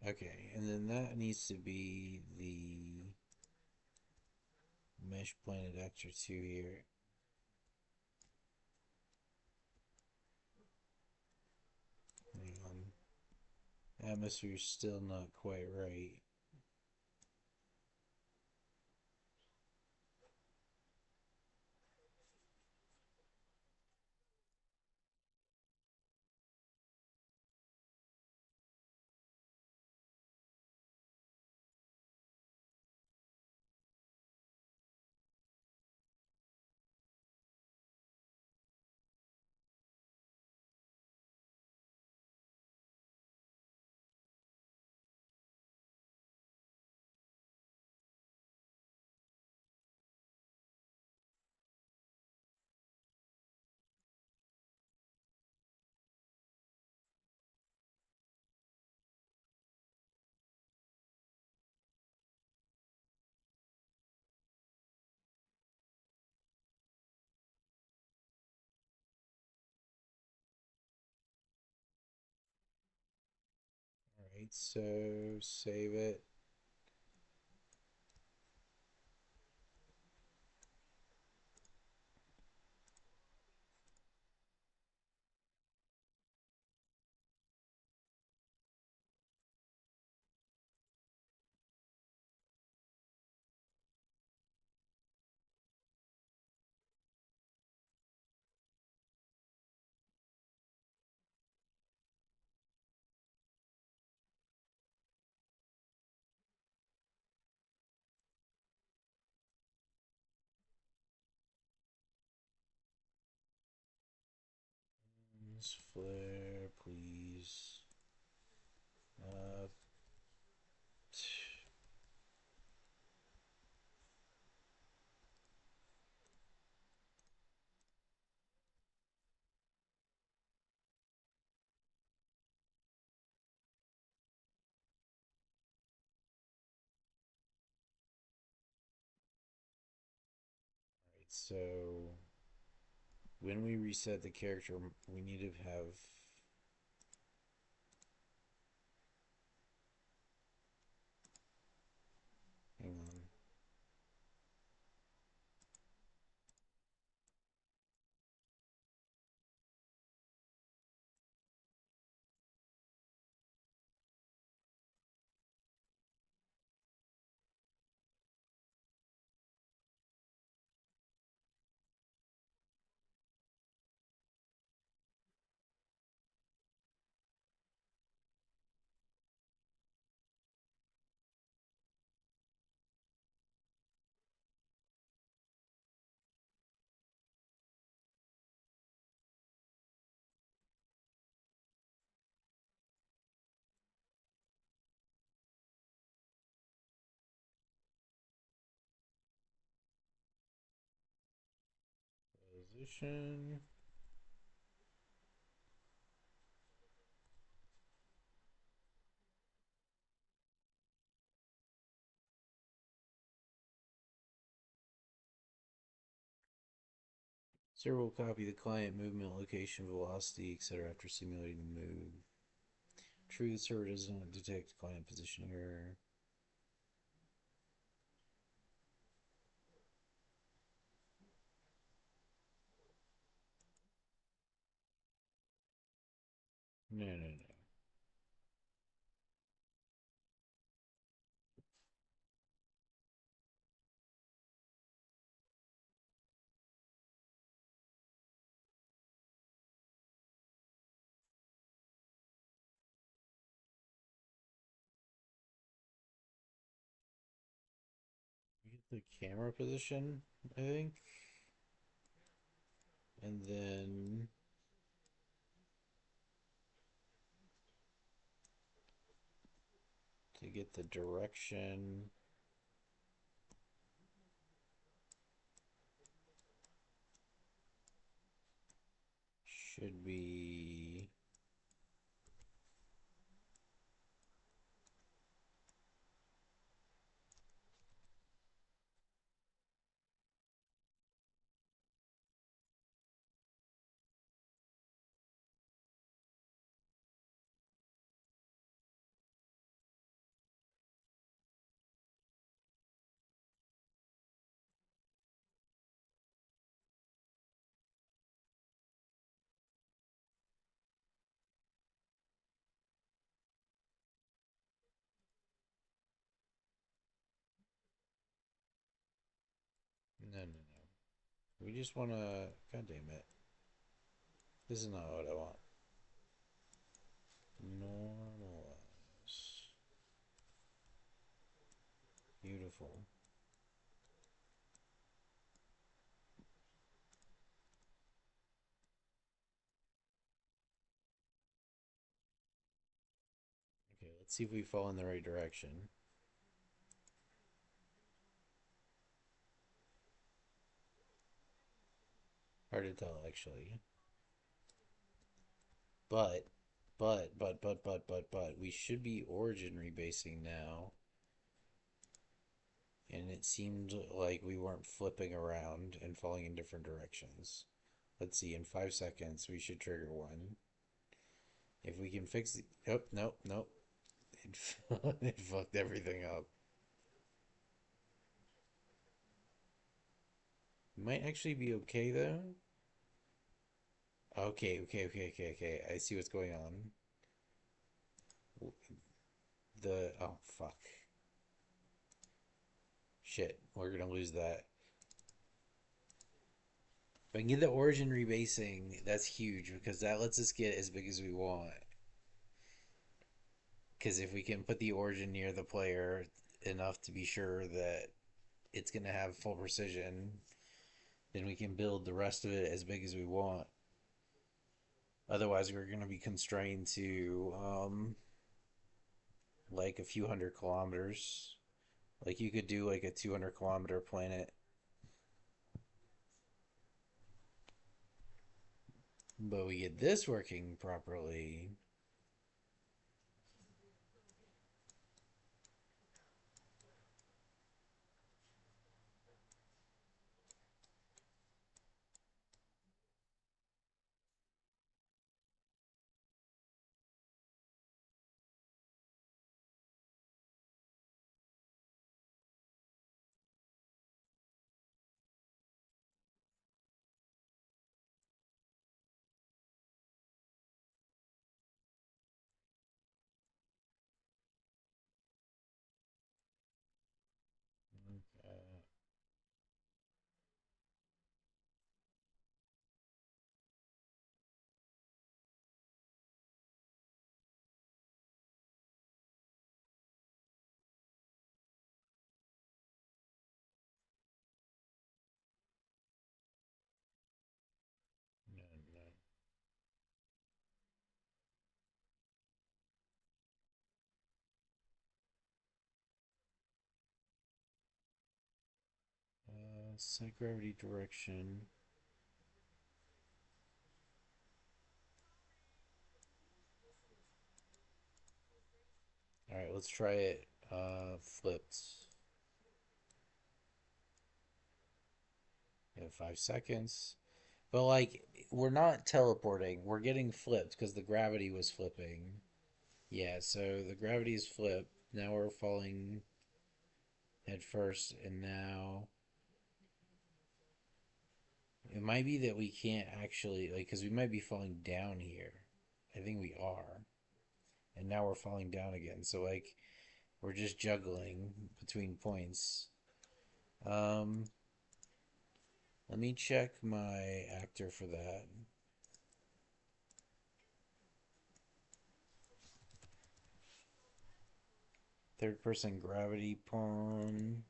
okay, and then that needs to be the mesh planet actor 2 here. Hang on. Atmosphere's still not quite right. Alright, so save it. Flare, please. Uh, Alright, so when we reset the character, we need to have. Hang on. Position. Server will copy the client movement, location, velocity, etc. after simulating the move. True, the server does not detect client position error. No, no, no. The camera position, I think. And then to get the direction, should be no, no, no. We just want to. God damn it! This is not what I want. Normalize. Beautiful. Okay, let's see if we fall in the right direction. Hard to tell, actually. But, but, we should be origin rebasing now. And it seemed like we weren't flipping around and falling in different directions. Let's see, in 5 seconds, we should trigger one. If we can fix the. Oh, nope, nope. It fucked everything up. Might actually be okay, though. Okay. I see what's going on. Oh, fuck. Shit, we're gonna lose that. If I can get the origin rebasing, that's huge because that lets us get as big as we want. Because if we can put the origin near the player enough to be sure that it's going to have full precision, then we can build the rest of it as big as we want. Otherwise, we're going to be constrained to like a few hundred kilometers. Like you could do like a 200-kilometer planet, but we get this working properly. No, no. Set gravity direction. All right, let's try it flipped. In 5 seconds. But like we're not teleporting. We're getting flipped because the gravity was flipping. Yeah, so the gravity is flipped. Now we're falling head first, and now it might be that we can't actually like because we might be falling down here. I think we are, and now we're falling down again. So like we're just juggling between points. Um, Let me check my actor for that. Third person gravity pawn.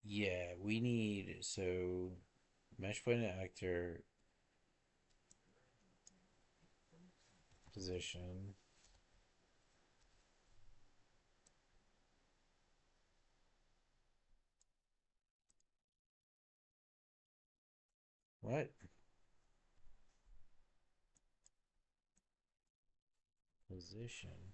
Yeah, we need so match point actor position. What position?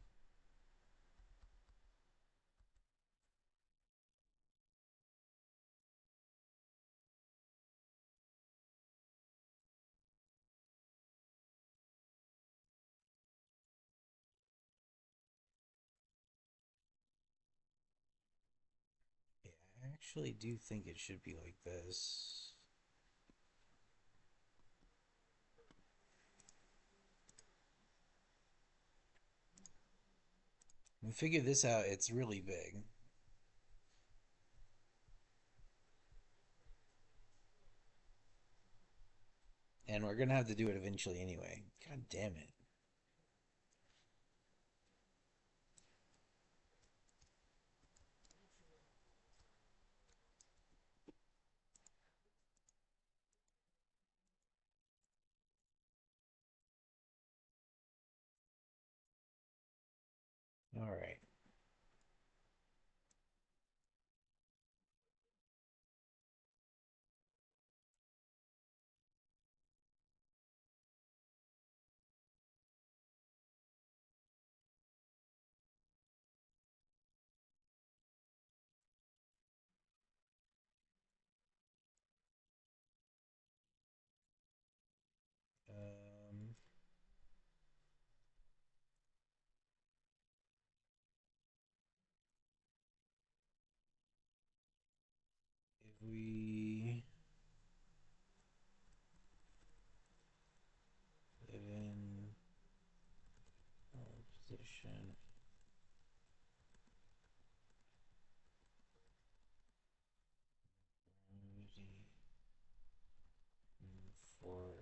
Yeah, I actually do think it should be like this. We figure this out. It's really big, and we're gonna have to do it eventually anyway. God damn it! All right. Um, if we live in our position, for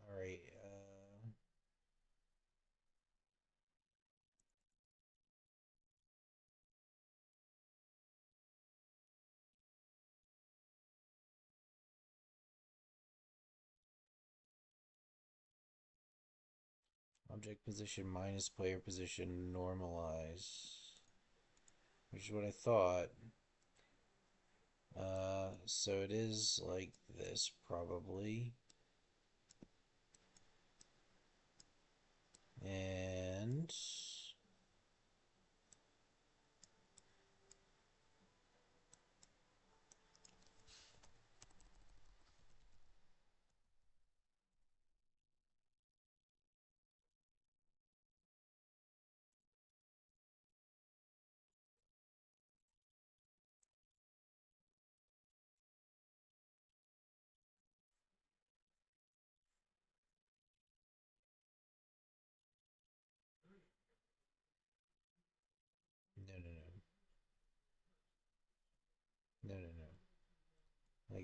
all right. Object position minus player position normalize, which is what I thought. So it is like this probably. And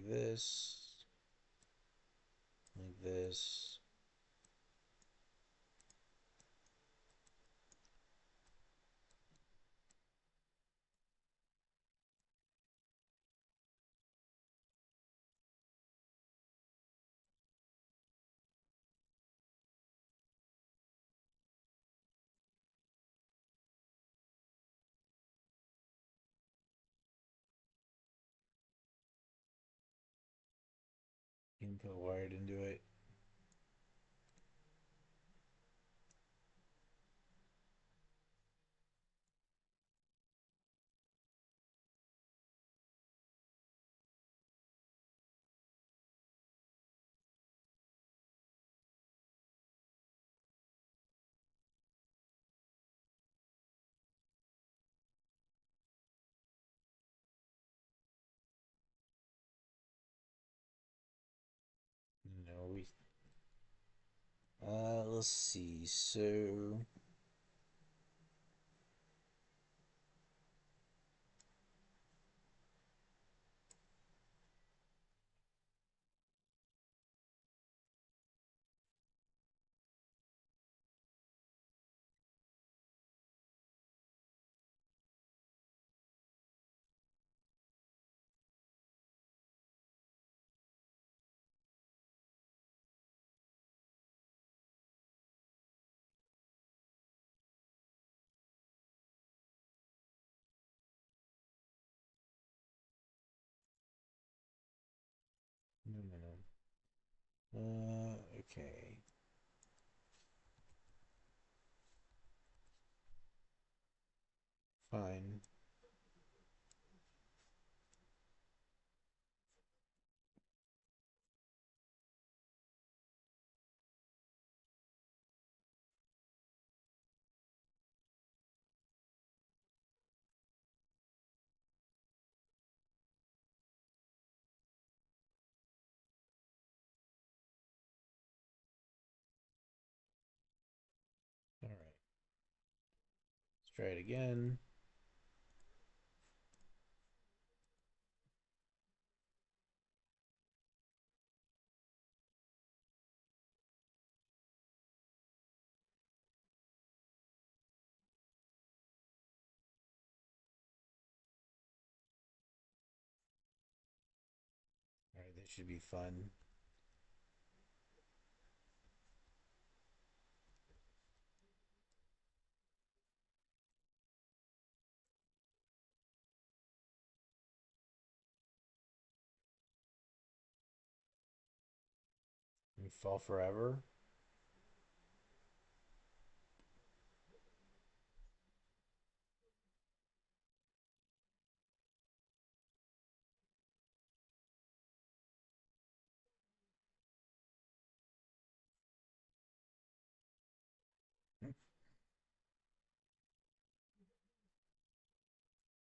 like this, like this. You can put wired into it. No, we. Let's see. So no, no, no. Okay. Fine. All right. Let's try it again. All right, this should be fun. We fall forever.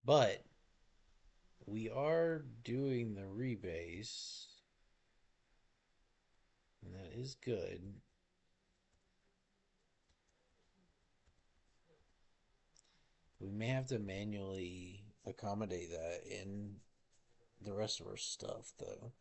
But we are doing the rebase, and that is good. We may have to manually accommodate that in the rest of our stuff, though.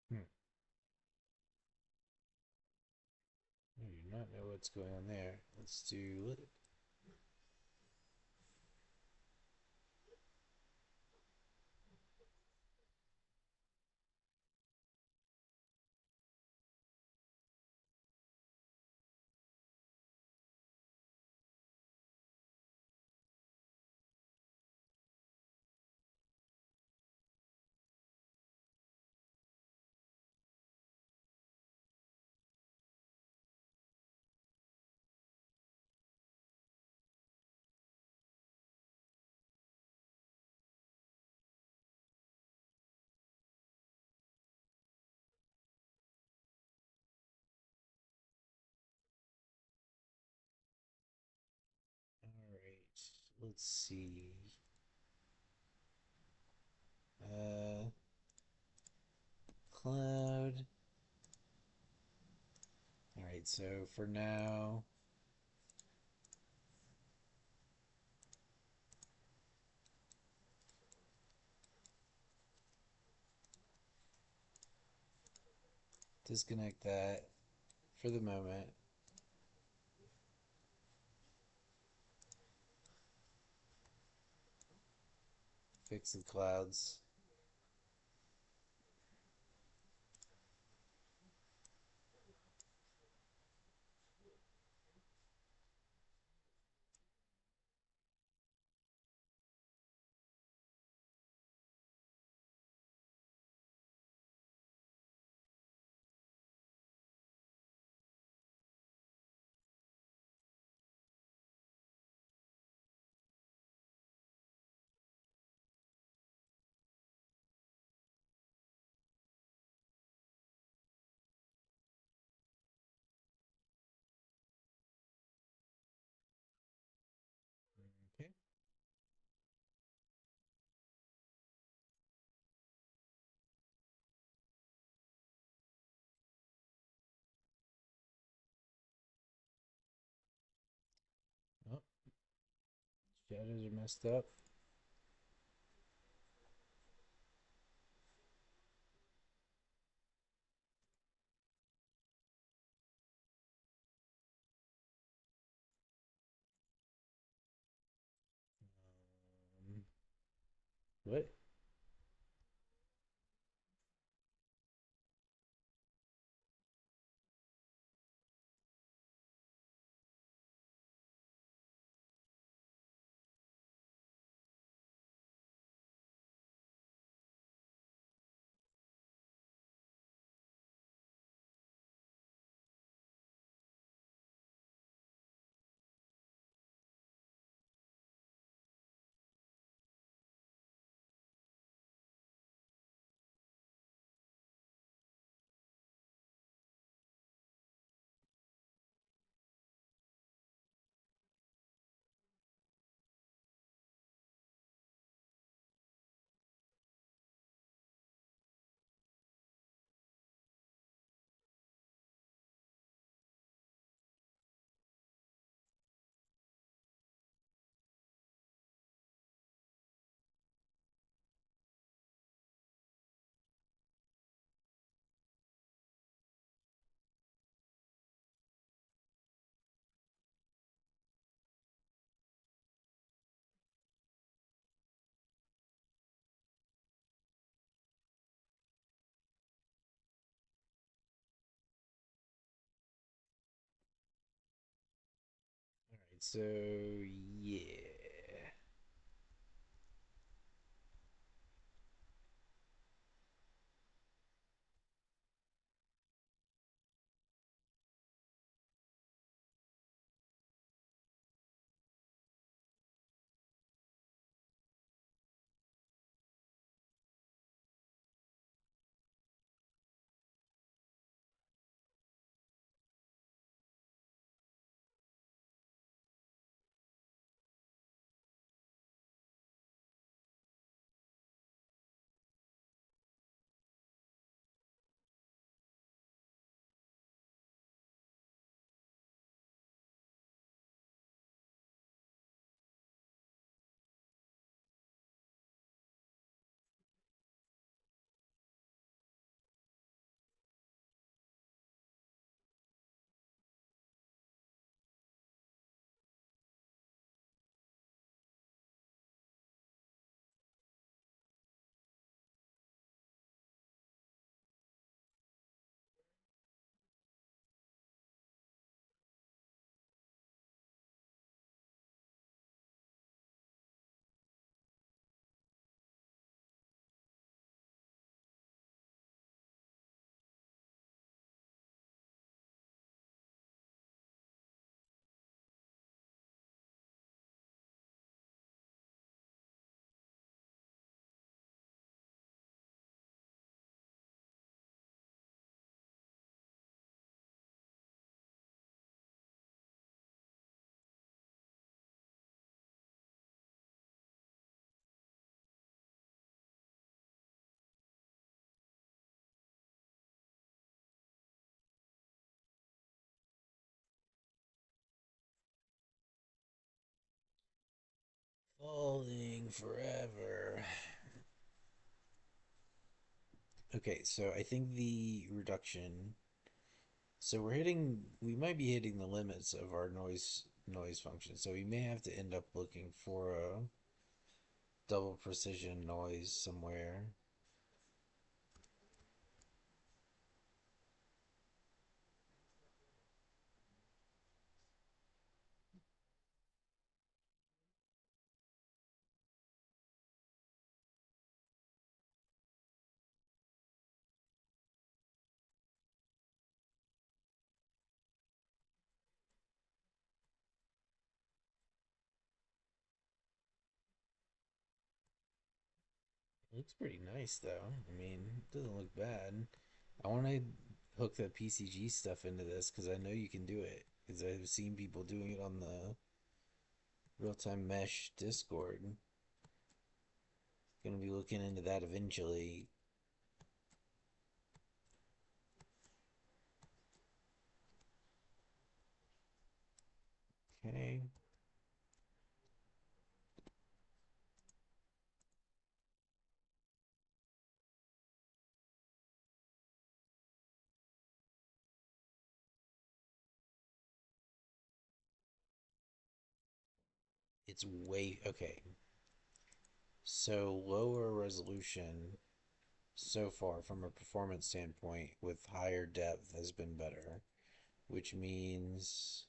Hmm. I do not know what's going on there. Let's do. let's see. Uh, Cloud. All right, so for now, disconnect that for the moment. Fix the clouds. Okay. Oh, shadows are messed up. Um, what? All right, so yeah. Falling forever. Okay, so I think the reduction. So we might be hitting the limits of our noise function. So we may have to end up looking for a double precision noise somewhere. It looks pretty nice though. I mean, it doesn't look bad. I want to hook the PCG stuff into this because I know you can do it. Because I've seen people doing it on the real time mesh Discord. Gonna be looking into that eventually. Okay. It's way okay. So lower resolution so far from a performance standpoint with higher depth has been better, which means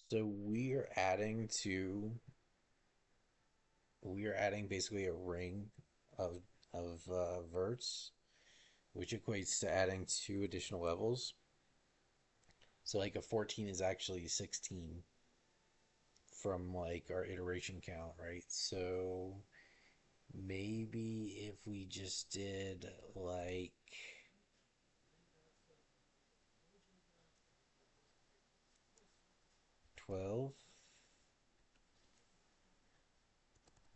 so we are adding basically a ring of verts, which equates to adding two additional levels. So like a 14 is actually 16 from like our iteration count, right? So maybe if we just did like 12,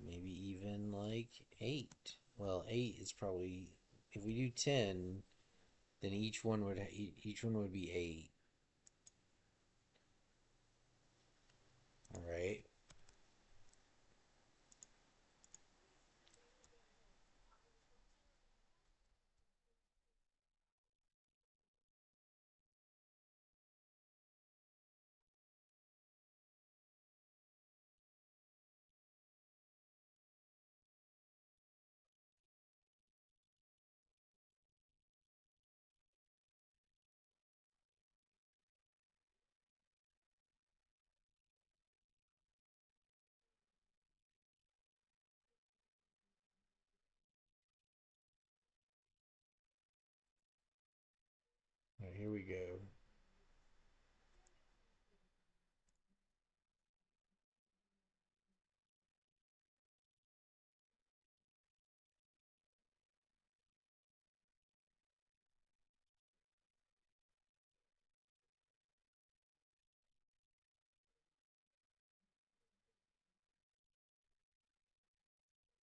maybe even like 8. Well, 8 is probably if we do 10, then each one would be 8. All right. All right, here we go.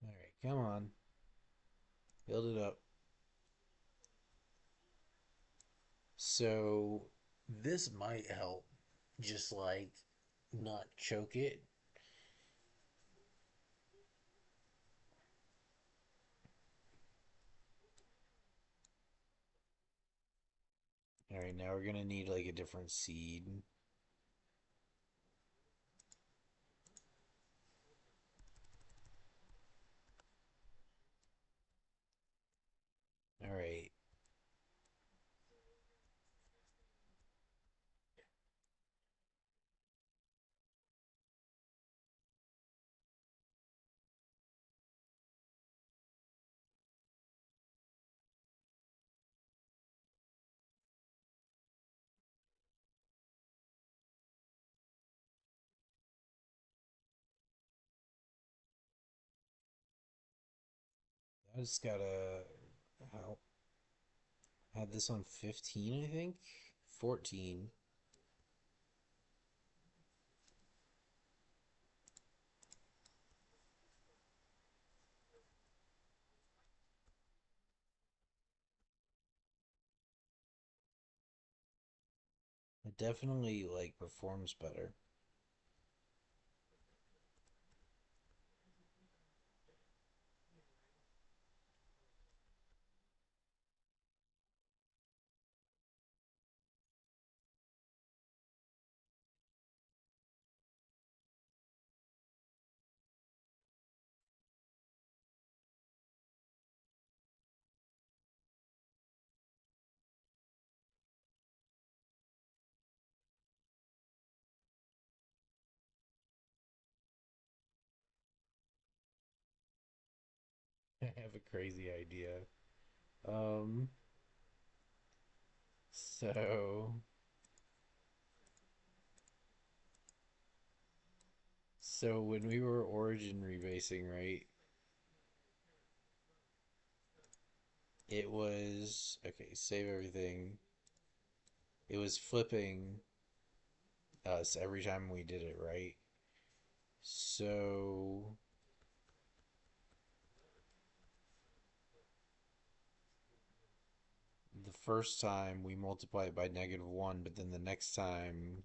All right, come on. Build it up. So this might help just like not choke it. All right, now we're going to need like a different seed. All right. I just got to how had this on 15, I think. 14. It definitely like performs better. I have a crazy idea. Um, so so when we were origin rebasing, right? It was okay, save everything. It was flipping us every time we did it, right? So the first time we multiply it by -1, but then the next time,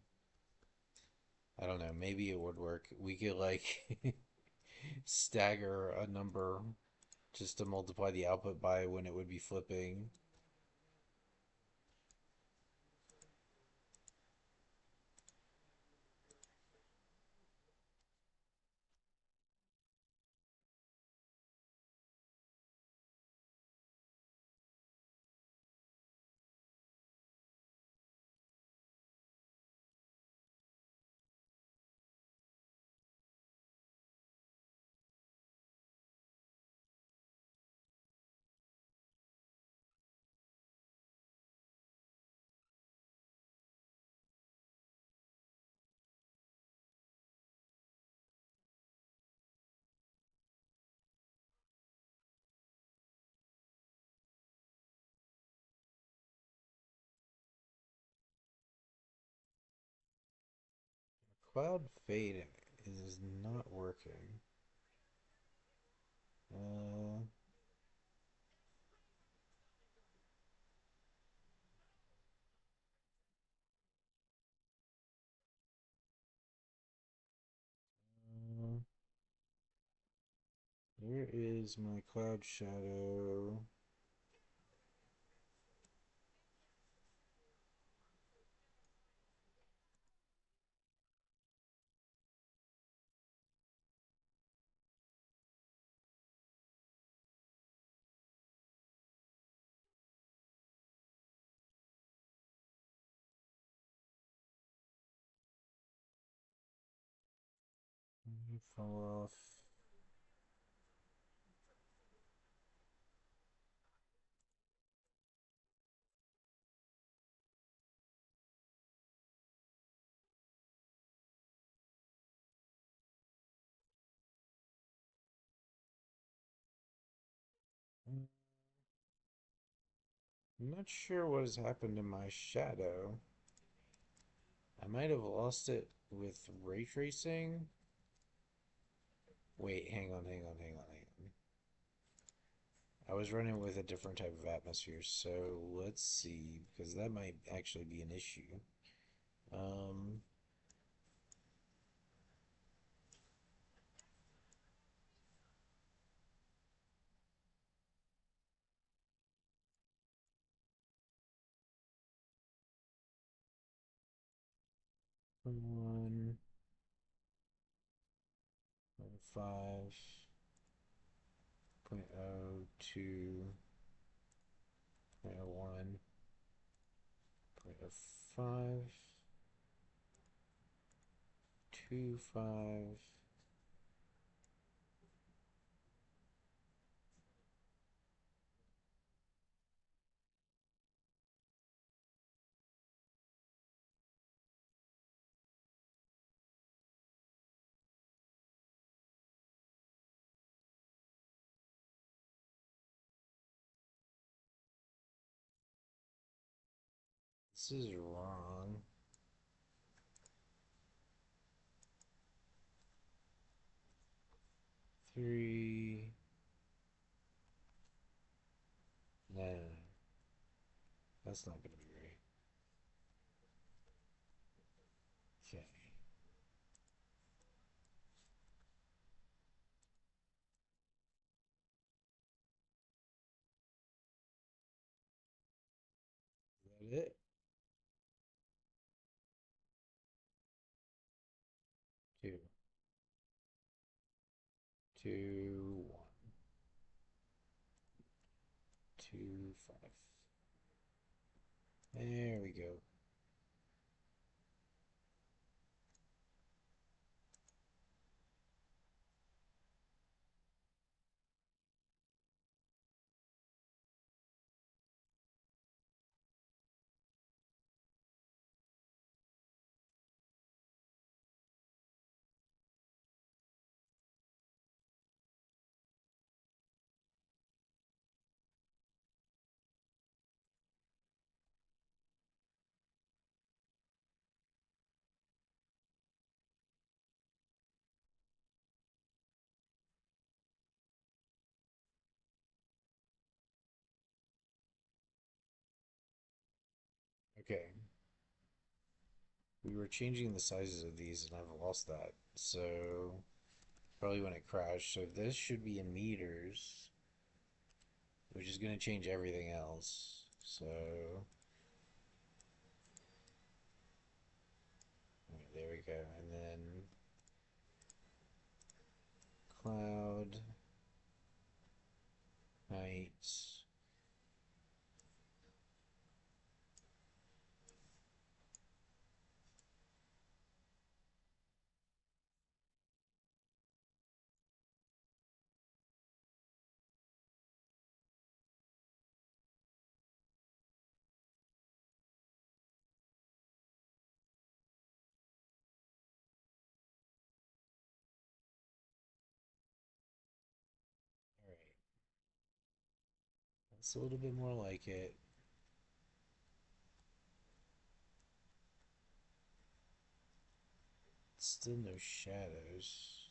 I don't know, maybe it would work. We could like stagger a number just to multiply the output by when it would be flipping. Cloud fade is not working. Uh, where is my cloud shadow? Fall off. I'm not sure what has happened to my shadow. I might have lost it with ray tracing. Wait, hang on. I was running with a different type of atmosphere, so let's see, because that might actually be an issue. Um, 1.5.0.2.1.05.25. This is wrong. Three. No, that's not gonna be right. it. 2, 2, 1, 2, 5. There we go. Okay. We were changing the sizes of these and I've lost that. So probably when it crashed. So this should be in meters, which is going to change everything else. So right, there we go. And then cloud height. All right. That's a little bit more like it. Still no shadows.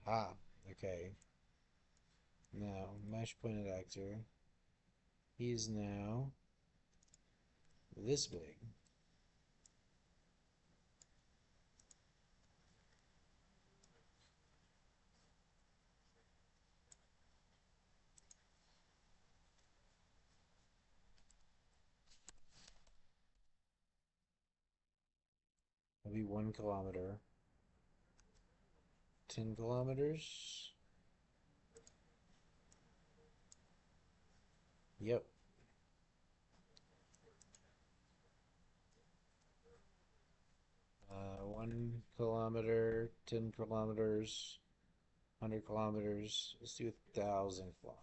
Ah, okay. Now, mesh pointed actor. He is now this big. That'll be 1 kilometer. 10 kilometers. Yep. 1 kilometer, 10 kilometers, 100 kilometers. Let's do 1,000 kilometers.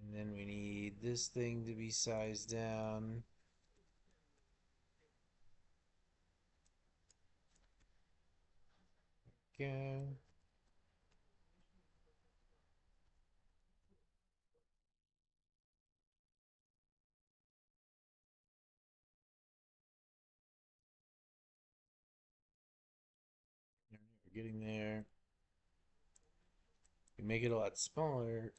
And then we need this thing to be sized down. Go. We're getting there. We make it a lot smaller,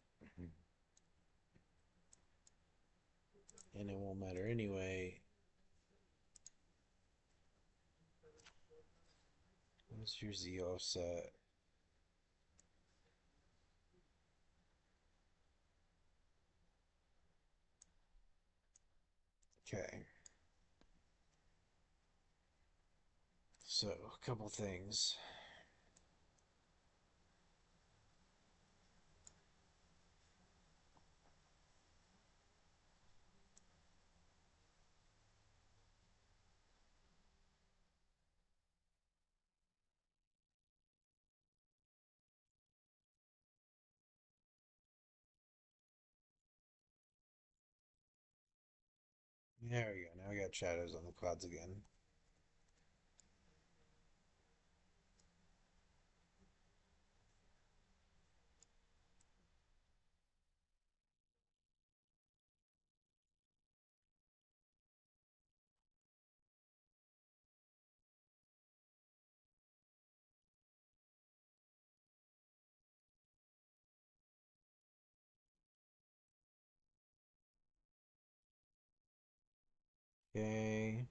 and it won't matter anyway. What's your Z offset? Okay. So, a couple things. There we go. Now we got shadows on the clouds again. Okay.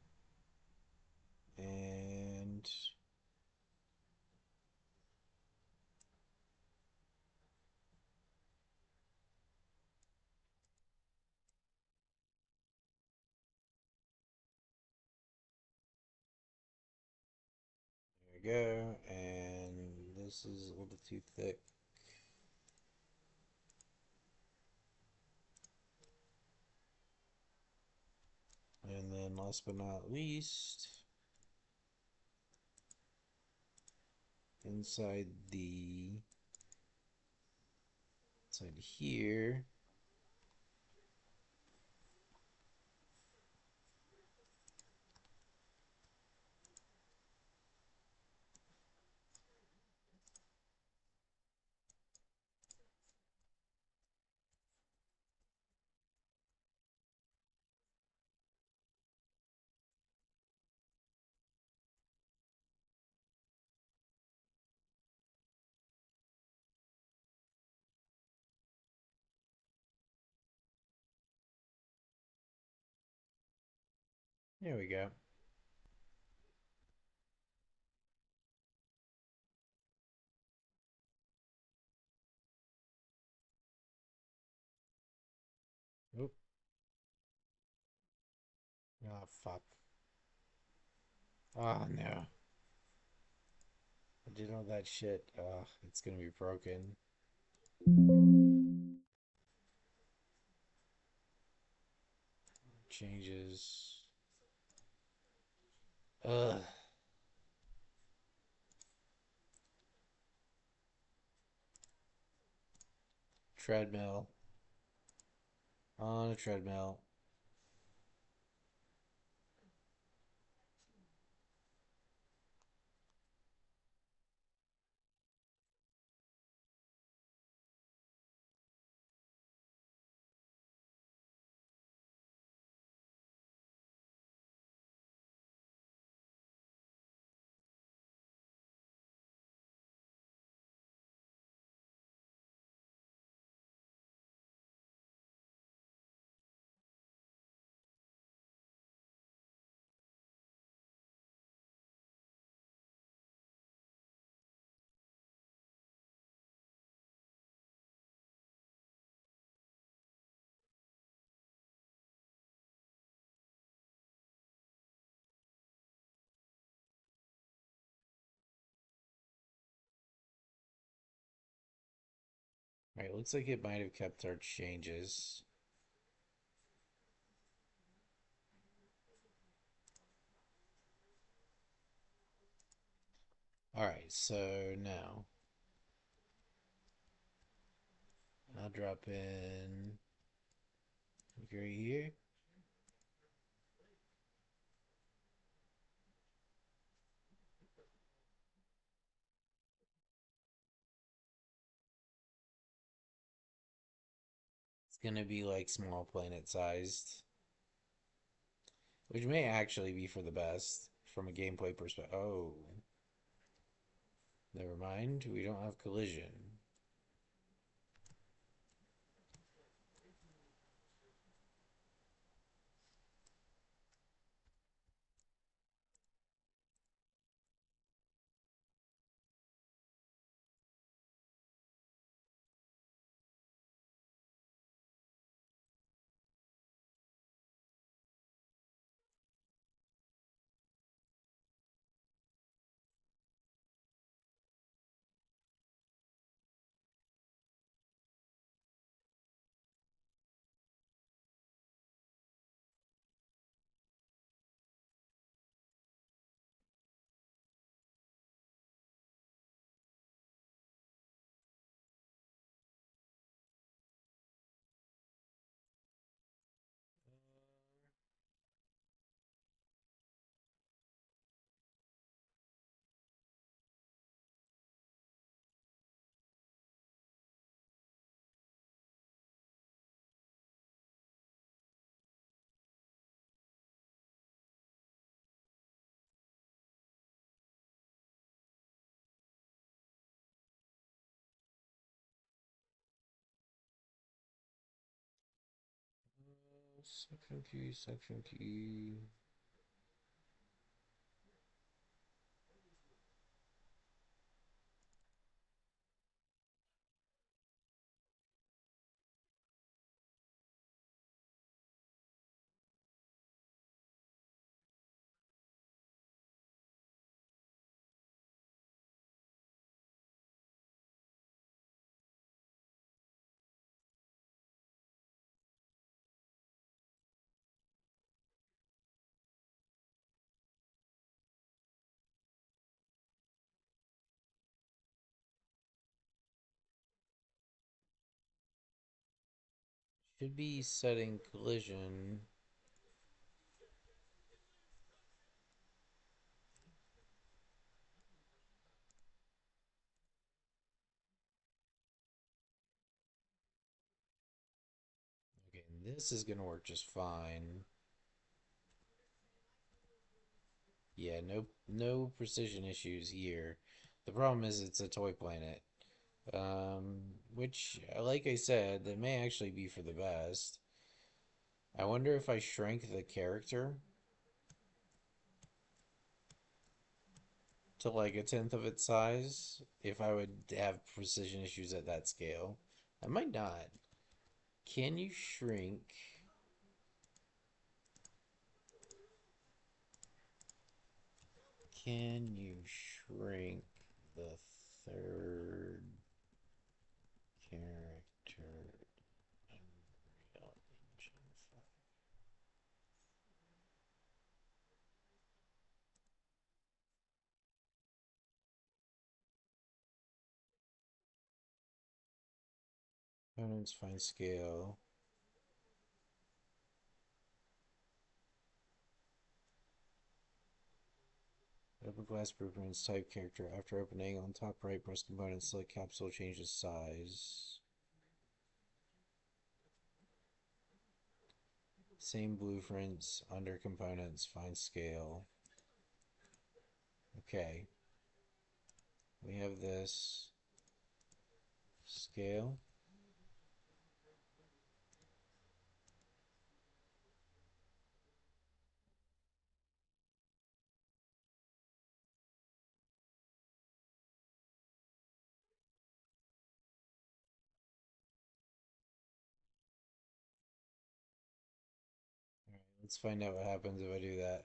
And there we go. And this is a little too thick. And then last but not least, inside here, there we go. Oop. Oh, fuck. Oh, no. I did all that shit. It's gonna be broken. Changes. Ugh. Treadmill. On a treadmill. Right, looks like it might have kept our changes. Alright, so now I'll drop in right here. It's gonna be like small planet sized, which may actually be for the best from a gameplay perspective. Oh, never mind. We don't have collision. Section key. Should be setting collision. Okay, this is gonna work just fine. Yeah, no precision issues here. The problem is it's a toy planet. Which, like I said, that may actually be for the best. I wonder if I shrank the character to like a tenth of its size, if I would have precision issues at that scale. I might not. Can you shrink? Can you shrink the third character in Unreal Engine 5? Components, find scale. Open glass blueprints, type character. After opening, on top right, press components, select capsule, changes size. Same blueprints, under components, find scale. Okay. We have this scale. All right, let's find out what happens if I do that.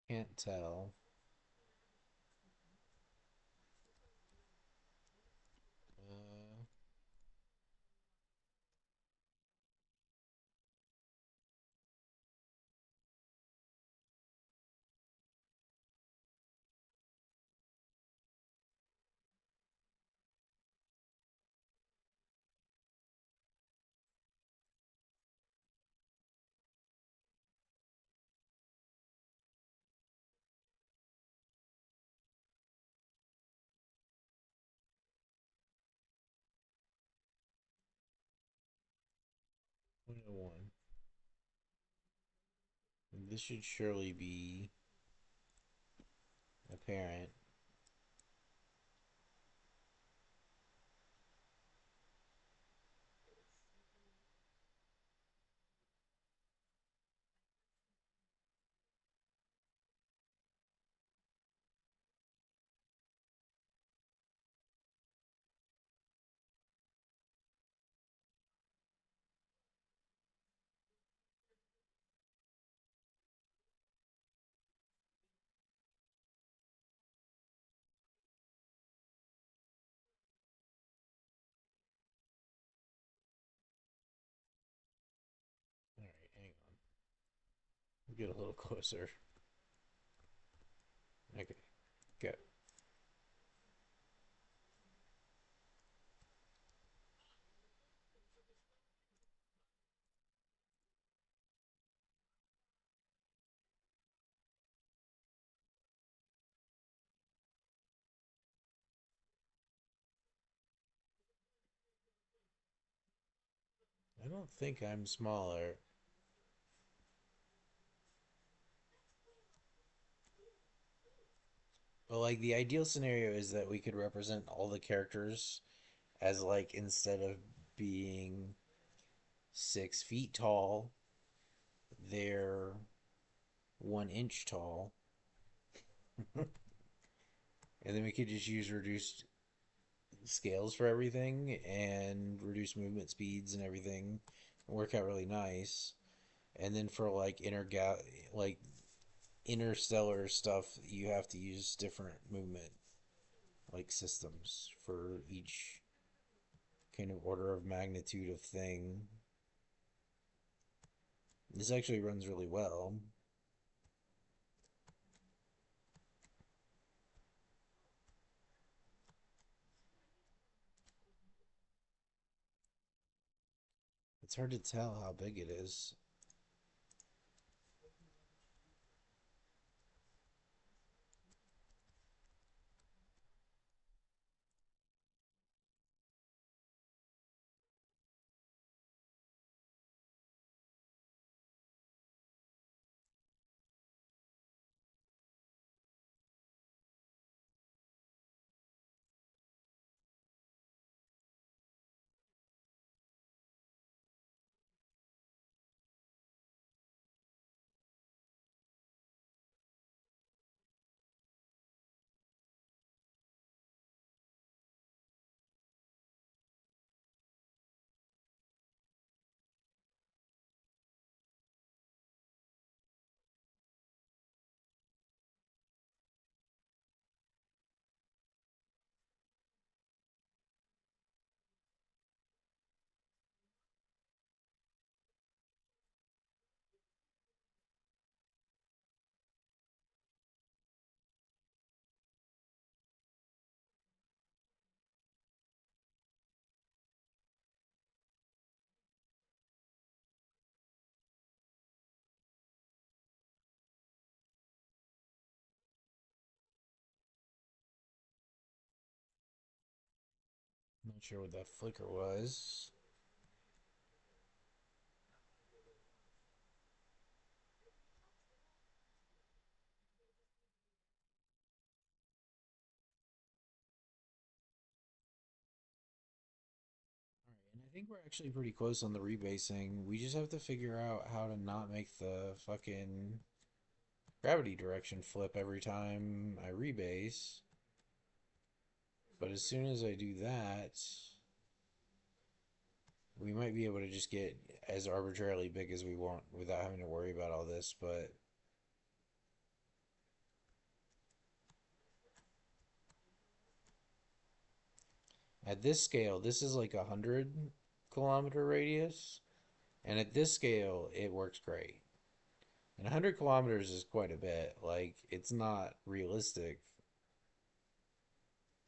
Can't tell. Uh, one. This should surely be apparent. All right, hang on. We'll get a little closer. Okay, go. I don't think I'm smaller. But like the ideal scenario is that we could represent all the characters as like instead of being 6 feet tall, they're 1 inch tall. And then we could just use reduced scales for everything and reduce movement speeds and everything. Work out really nice. And then for like like interstellar stuff, you have to use different movement like systems for each kind of order of magnitude of thing. This actually runs really well. It's hard to tell how big it is. Not sure what that flicker was. All right, and I think we're actually pretty close on the rebasing. We just have to figure out how to not make the fucking gravity direction flip every time I rebase. But as soon as I do that, we might be able to just get as arbitrarily big as we want without having to worry about all this. But at this scale, this is like 100 kilometer radius. And at this scale, it works great. And 100 kilometers is quite a bit. Like, it's not realistic,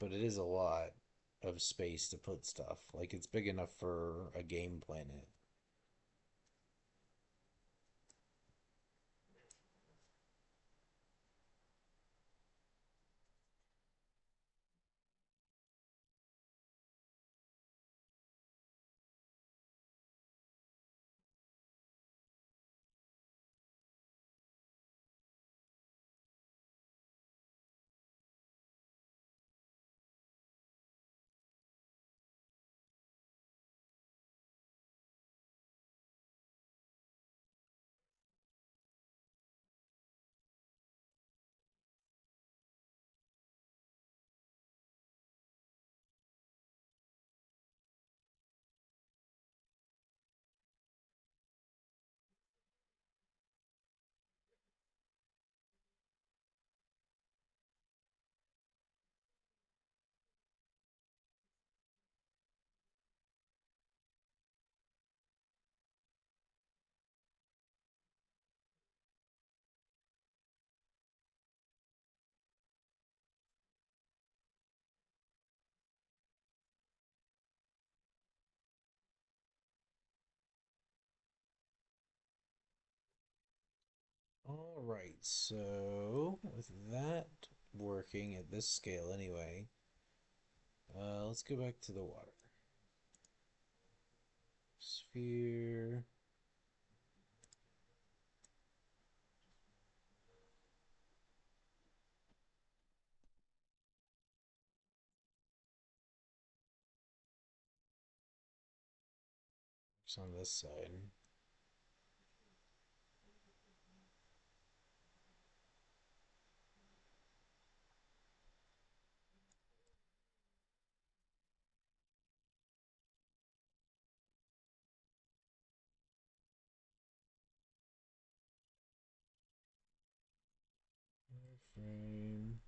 but it is a lot of space to put stuff. Like, it's big enough for a game planet. All right, so with that working at this scale anyway, let's go back to the water. sphere. It's on this side. Frame.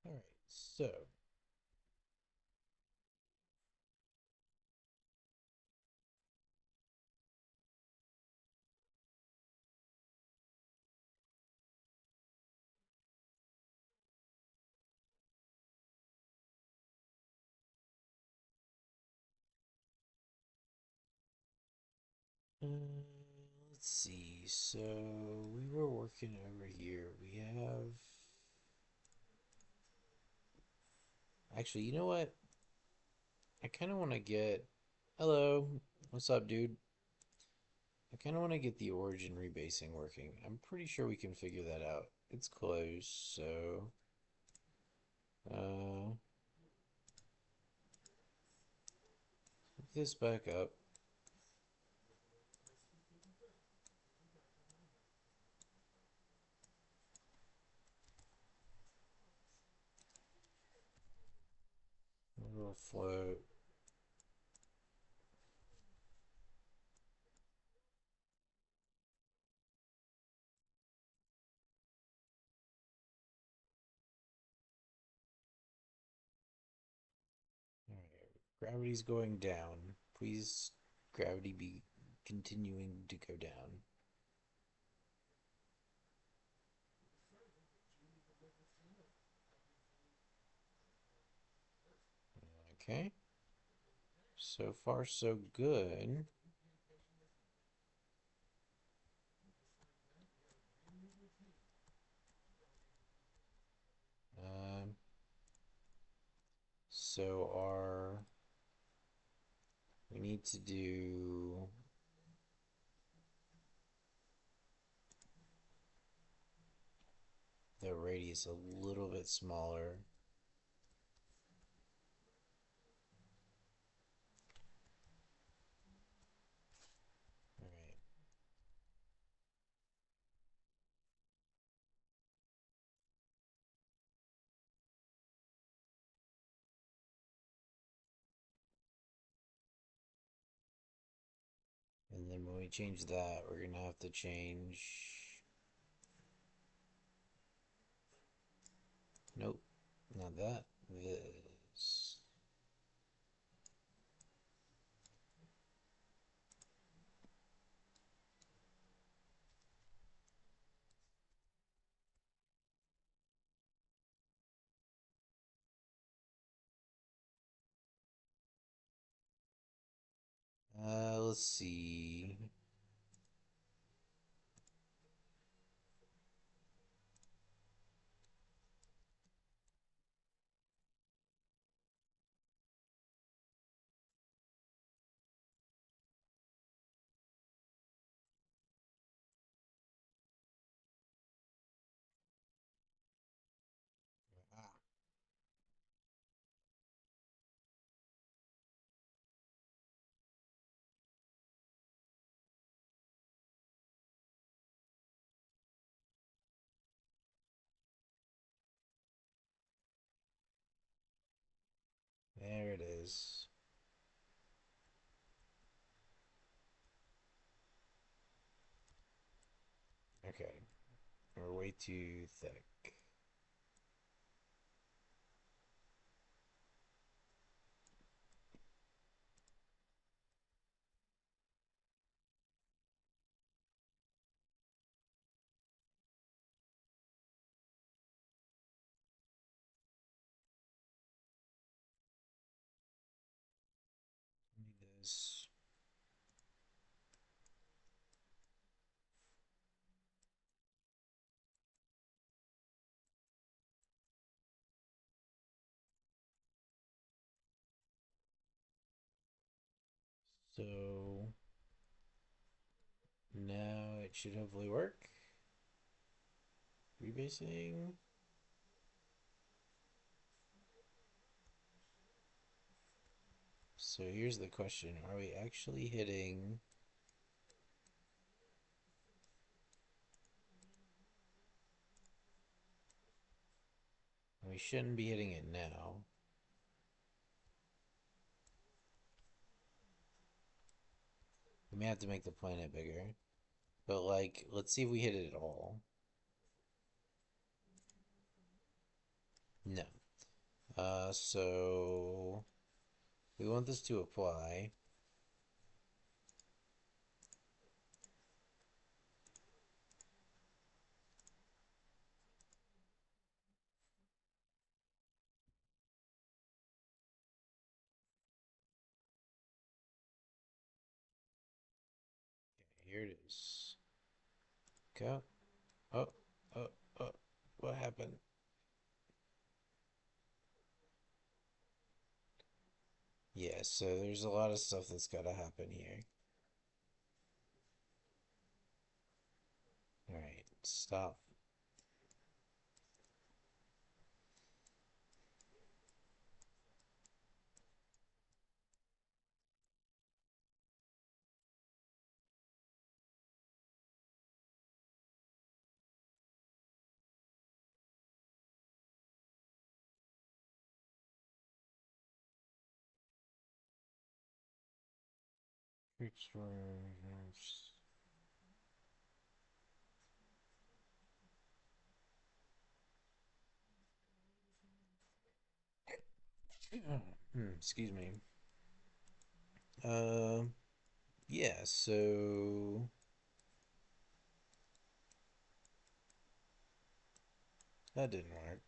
All right, so let's see. So we were working over here. We have. Actually, you know what? I kind of want to get. Hello. What's up, dude? I kind of want to get the origin rebasing working. I'm pretty sure we can figure that out. It's close, so. Uh, Pick this back up. A little float. Alright. Gravity's going down. Please, gravity be continuing to go down. Okay. So far, so good. Um, so our we need to do the radius a little bit smaller. All right. And then when we change that, we're gonna have to change. Nope, not that. This. Let's see. is. Okay, we're way too thick. Need this. So now it should hopefully work. Rebasing. So here's the question. Are we actually hitting... We shouldn't be hitting it now. We may have to make the planet bigger. But, like, let's see if we hit it at all. No. So... We want this to apply. Okay, here it is. Go. Oh, oh, oh. What happened? Yeah, so there's a lot of stuff that's got to happen here. Alright, stop. Excuse me. Um, yeah, so that didn't work.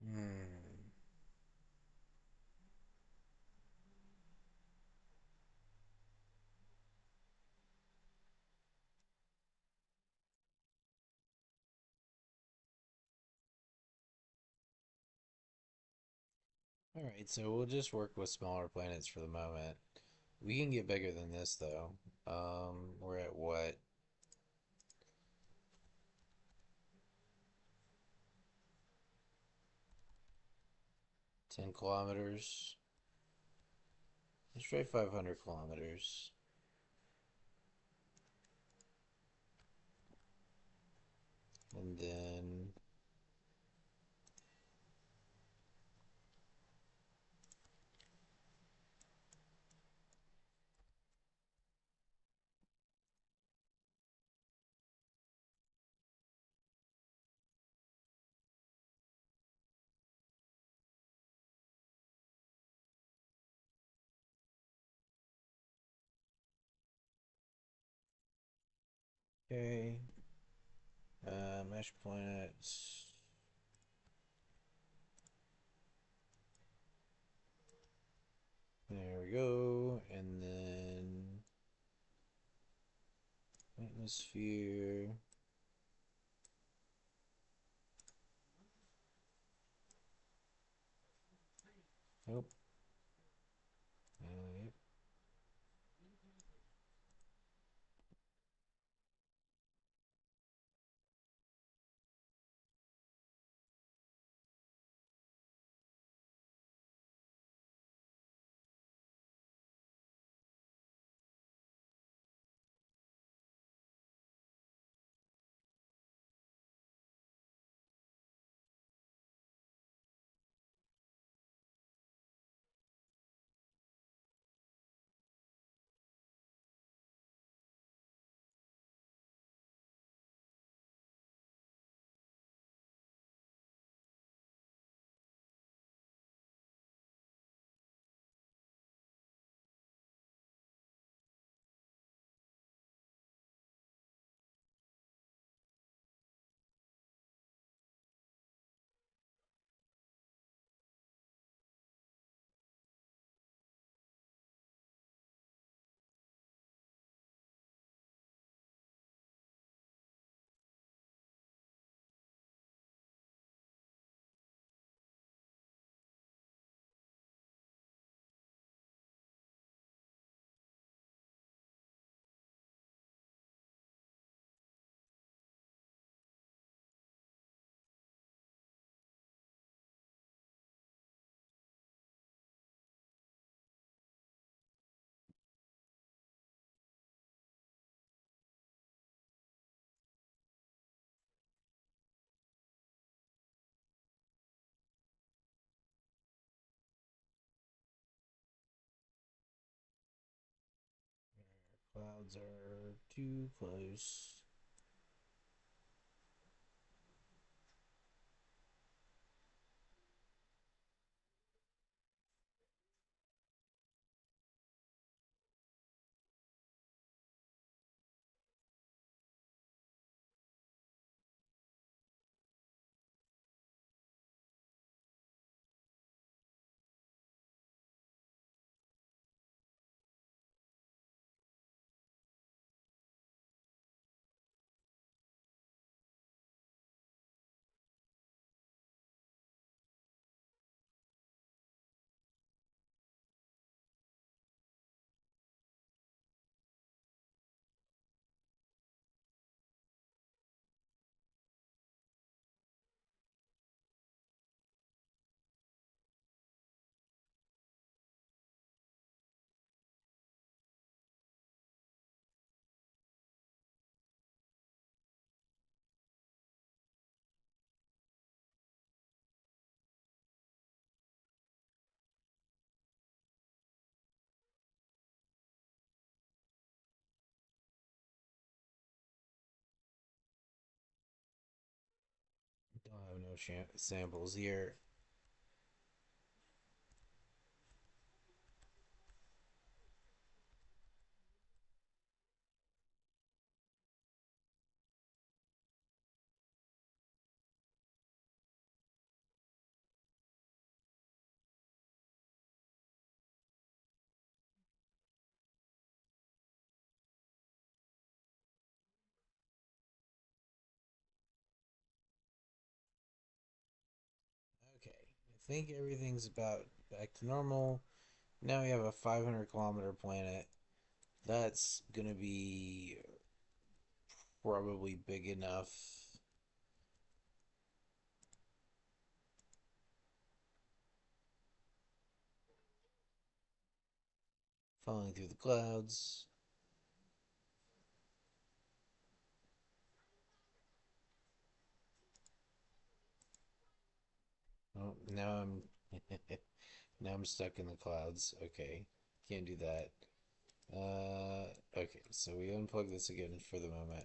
Hmm. Alright, so we'll just work with smaller planets for the moment. We can get bigger than this, though. We're at what? 10 kilometers? Let's try 500 kilometers. And then... Okay. Mesh planets. There we go. And then atmosphere. Nope. Yep. Clouds are too close. Don't have no samples here. Okay, I think everything's about back to normal. Now we have a 500-kilometer planet. That's gonna be probably big enough. Falling through the clouds. Oh, now I'm stuck in the clouds. Okay, can't do that. Okay, so we unplug this again for the moment.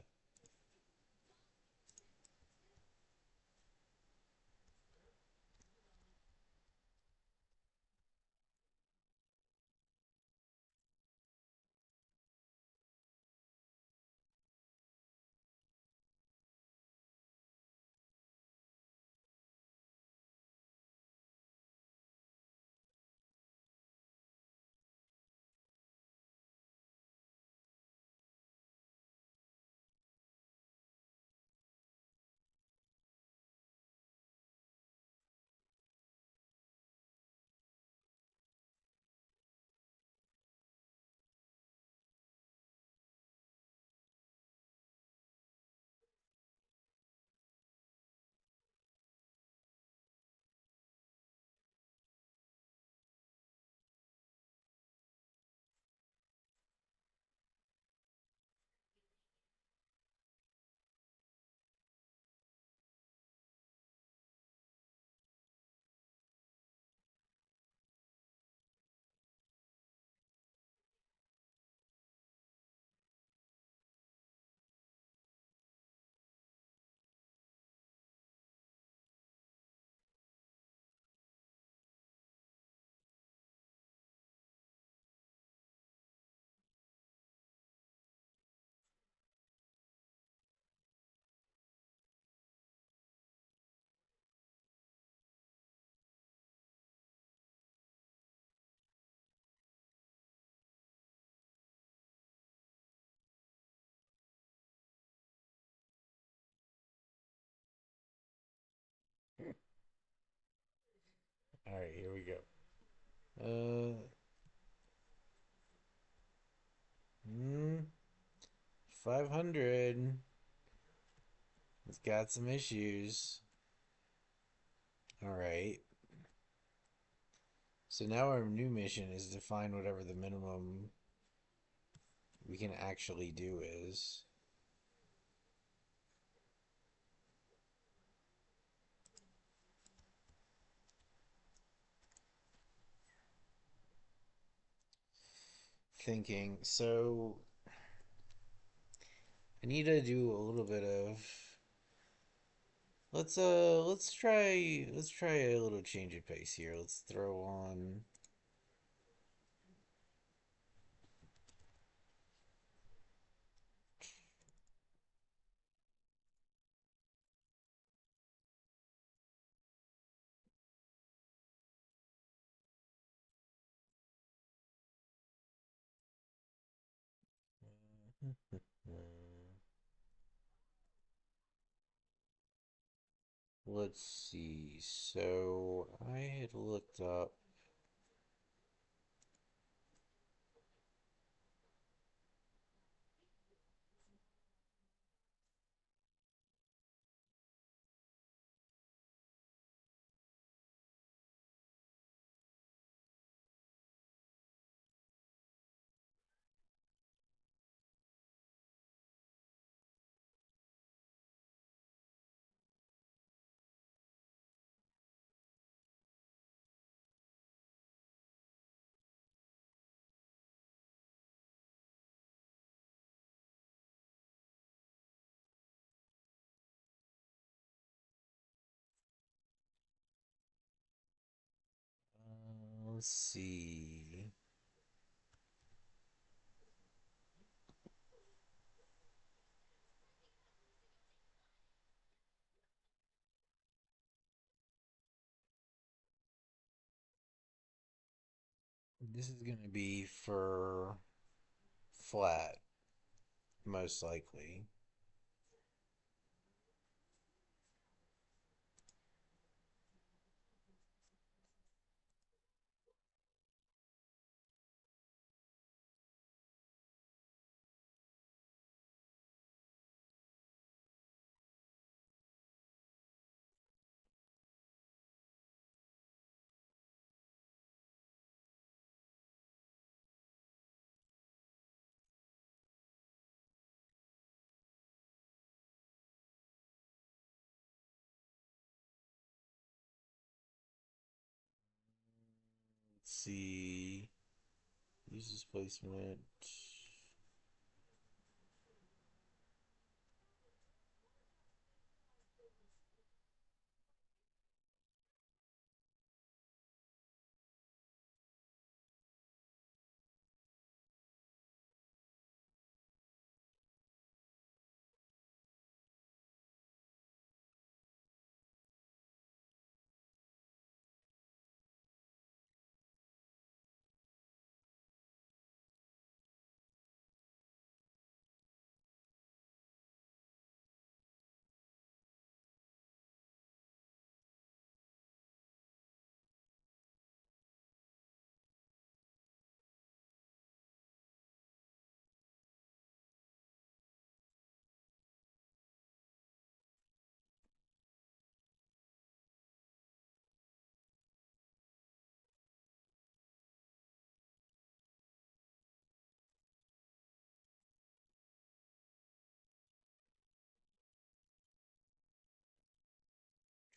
right, here we go. Uh, 500. It's got some issues. All right. So now our new mission is to find whatever the minimum we can actually do is. Thinking. So I need to do a little bit of let's try a little change of pace here. Let's throw on let's see. So I had looked up let's see. This is going to be for flat, most likely. Let's see. Use displacement.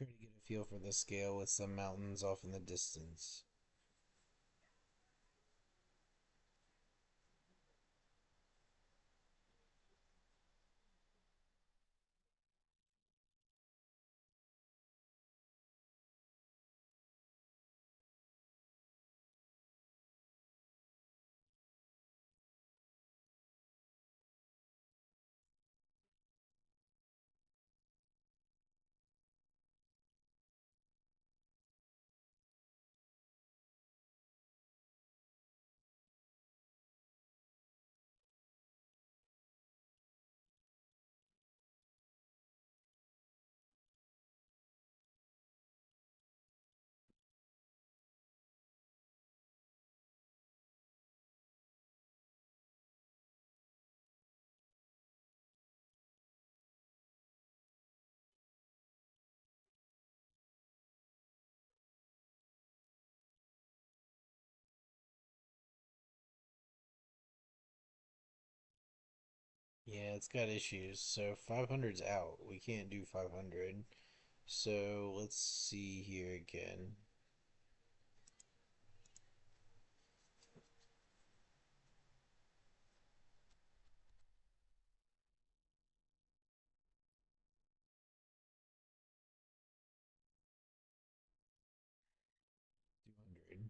Try to get a feel for the scale with some mountains off in the distance. Yeah, it's got issues. So 500's out. We can't do 500. So let's see here again. $200.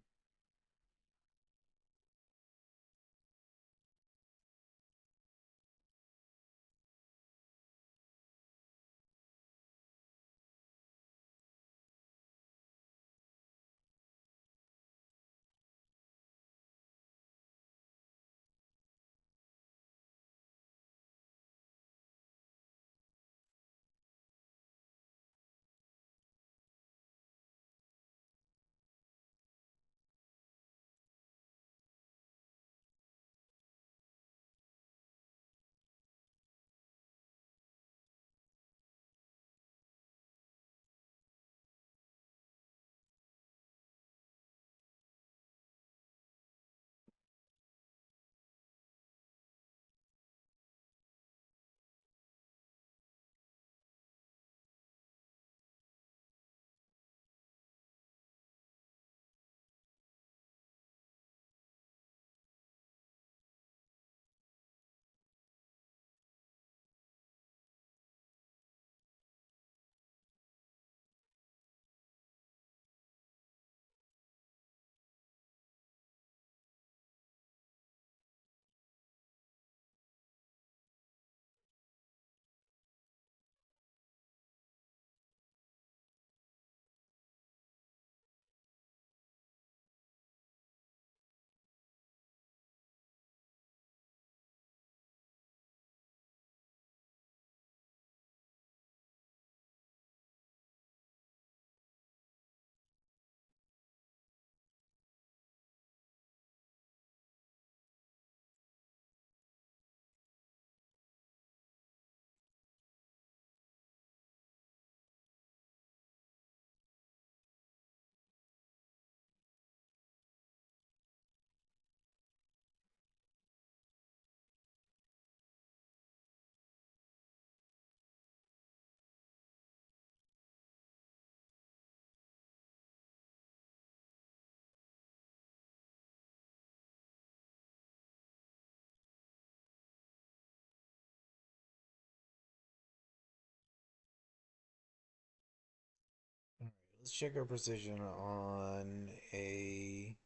All right, let's check our precision on a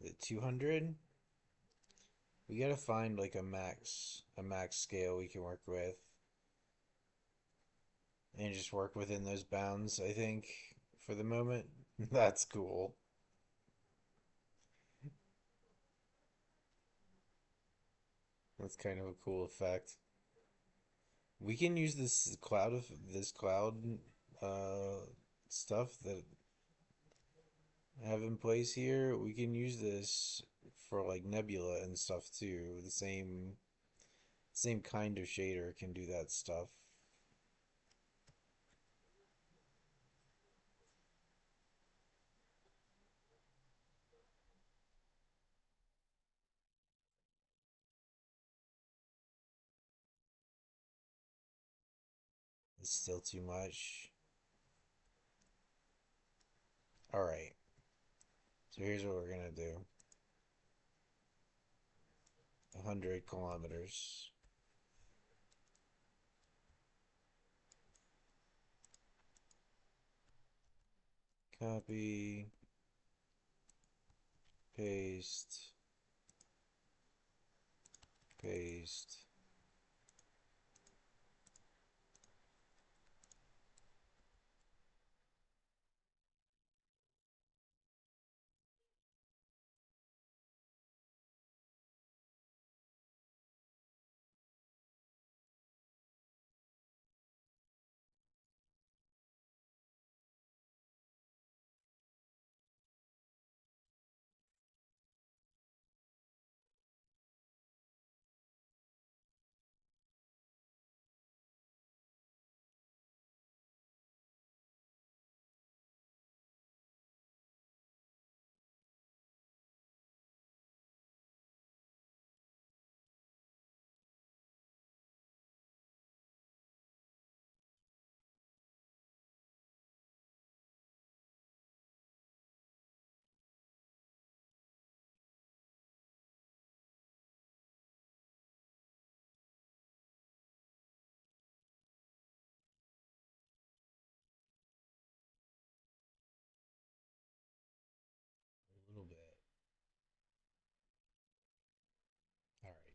the 200. We gotta find like a max scale we can work with, and just work within those bounds. I think for the moment, that's cool. That's kind of a cool effect. We can use this cloud uh stuff that I have in place here. We can use this for like nebula and stuff too. The same kind of shader can do that stuff. It's still too much. All right. So here's what we're gonna do. 100 kilometers. Copy, paste, paste.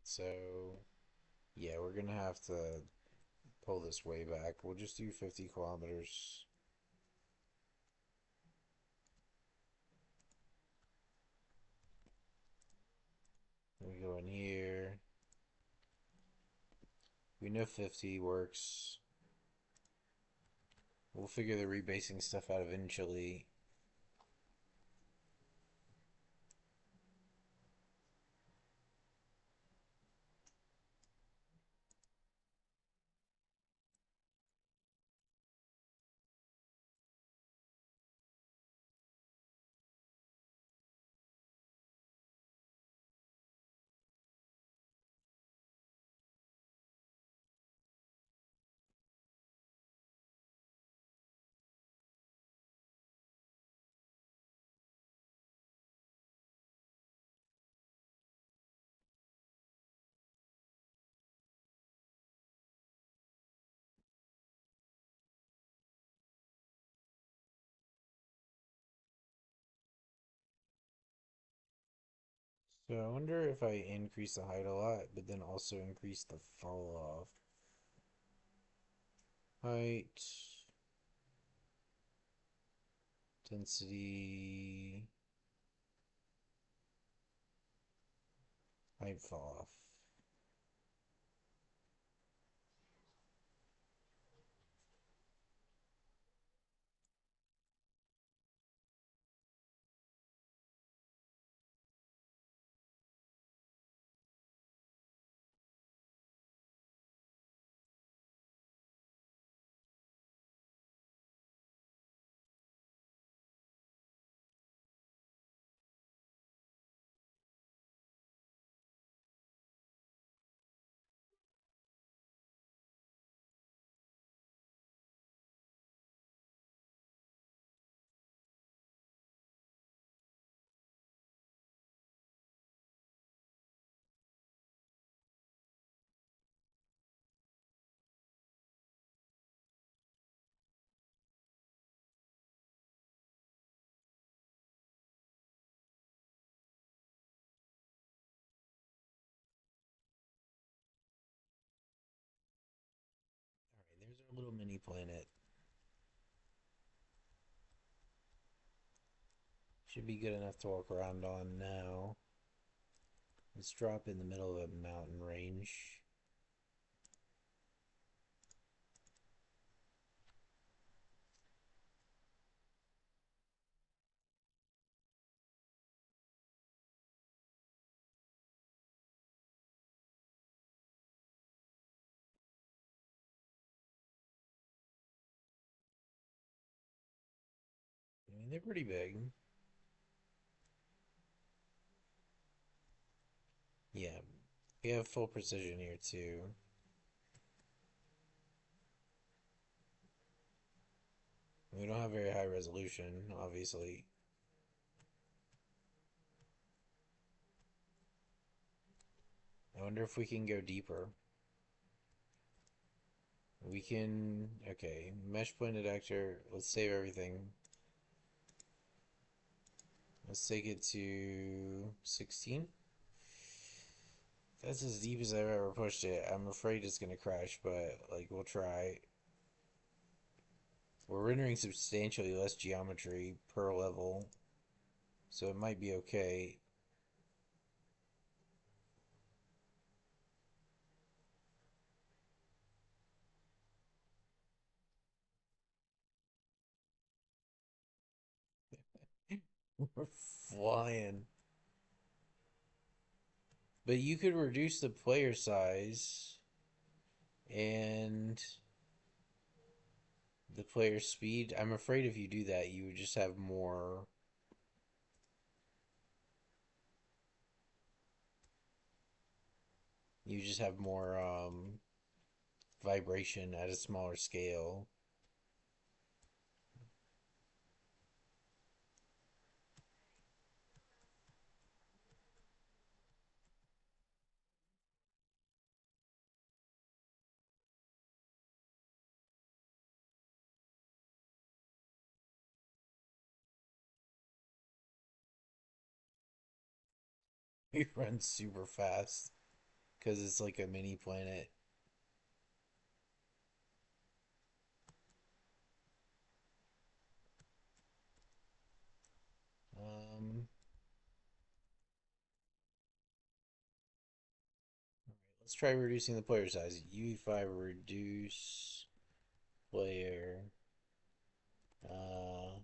So, yeah, we're gonna have to pull this way back. We'll just do 50 kilometers. We go in here. We know 50 works. We'll figure the rebasing stuff out eventually. So I wonder if I increase the height a lot, but then also increase the fall off. Height, density, height fall off. Alright, there's our little mini planet. Should be good enough to walk around on now. Let's drop in the middle of a mountain range. I mean, they're pretty big. Yeah, we have full precision here too. We don't have very high resolution, obviously. I wonder if we can go deeper. We can. Okay, mesh pointed actor. Let's save everything. Let's take it to 16. That's as deep as I've ever pushed it. I'm afraid it's gonna crash, but like we'll try. We're rendering substantially less geometry per level, so it might be okay. We're flying. But you could reduce the player size and the player speed. I'm afraid if you do that, you would just have more. You just have more vibration at a smaller scale. We run super fast because it's like a mini planet. Um, let's try reducing the player size. UE5 reduce player. Uh,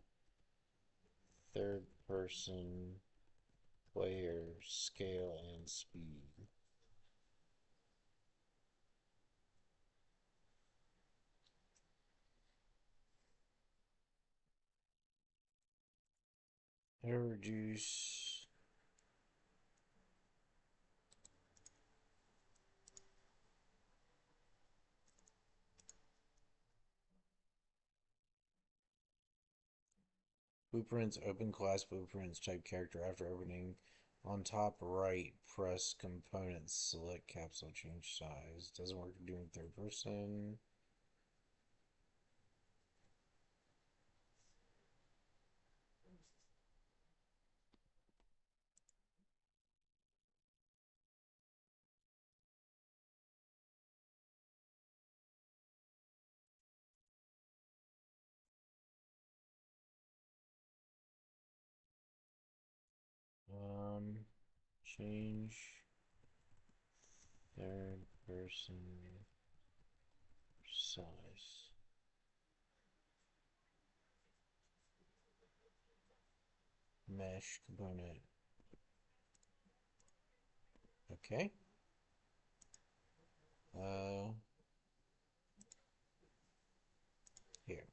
third person player scale and speed. How to reduce. Blueprints, open class blueprints, type character after opening. On top right, press components, select capsule, change size. Doesn't work doing third person. Change third person size. Mesh component. Okay. Uh, here.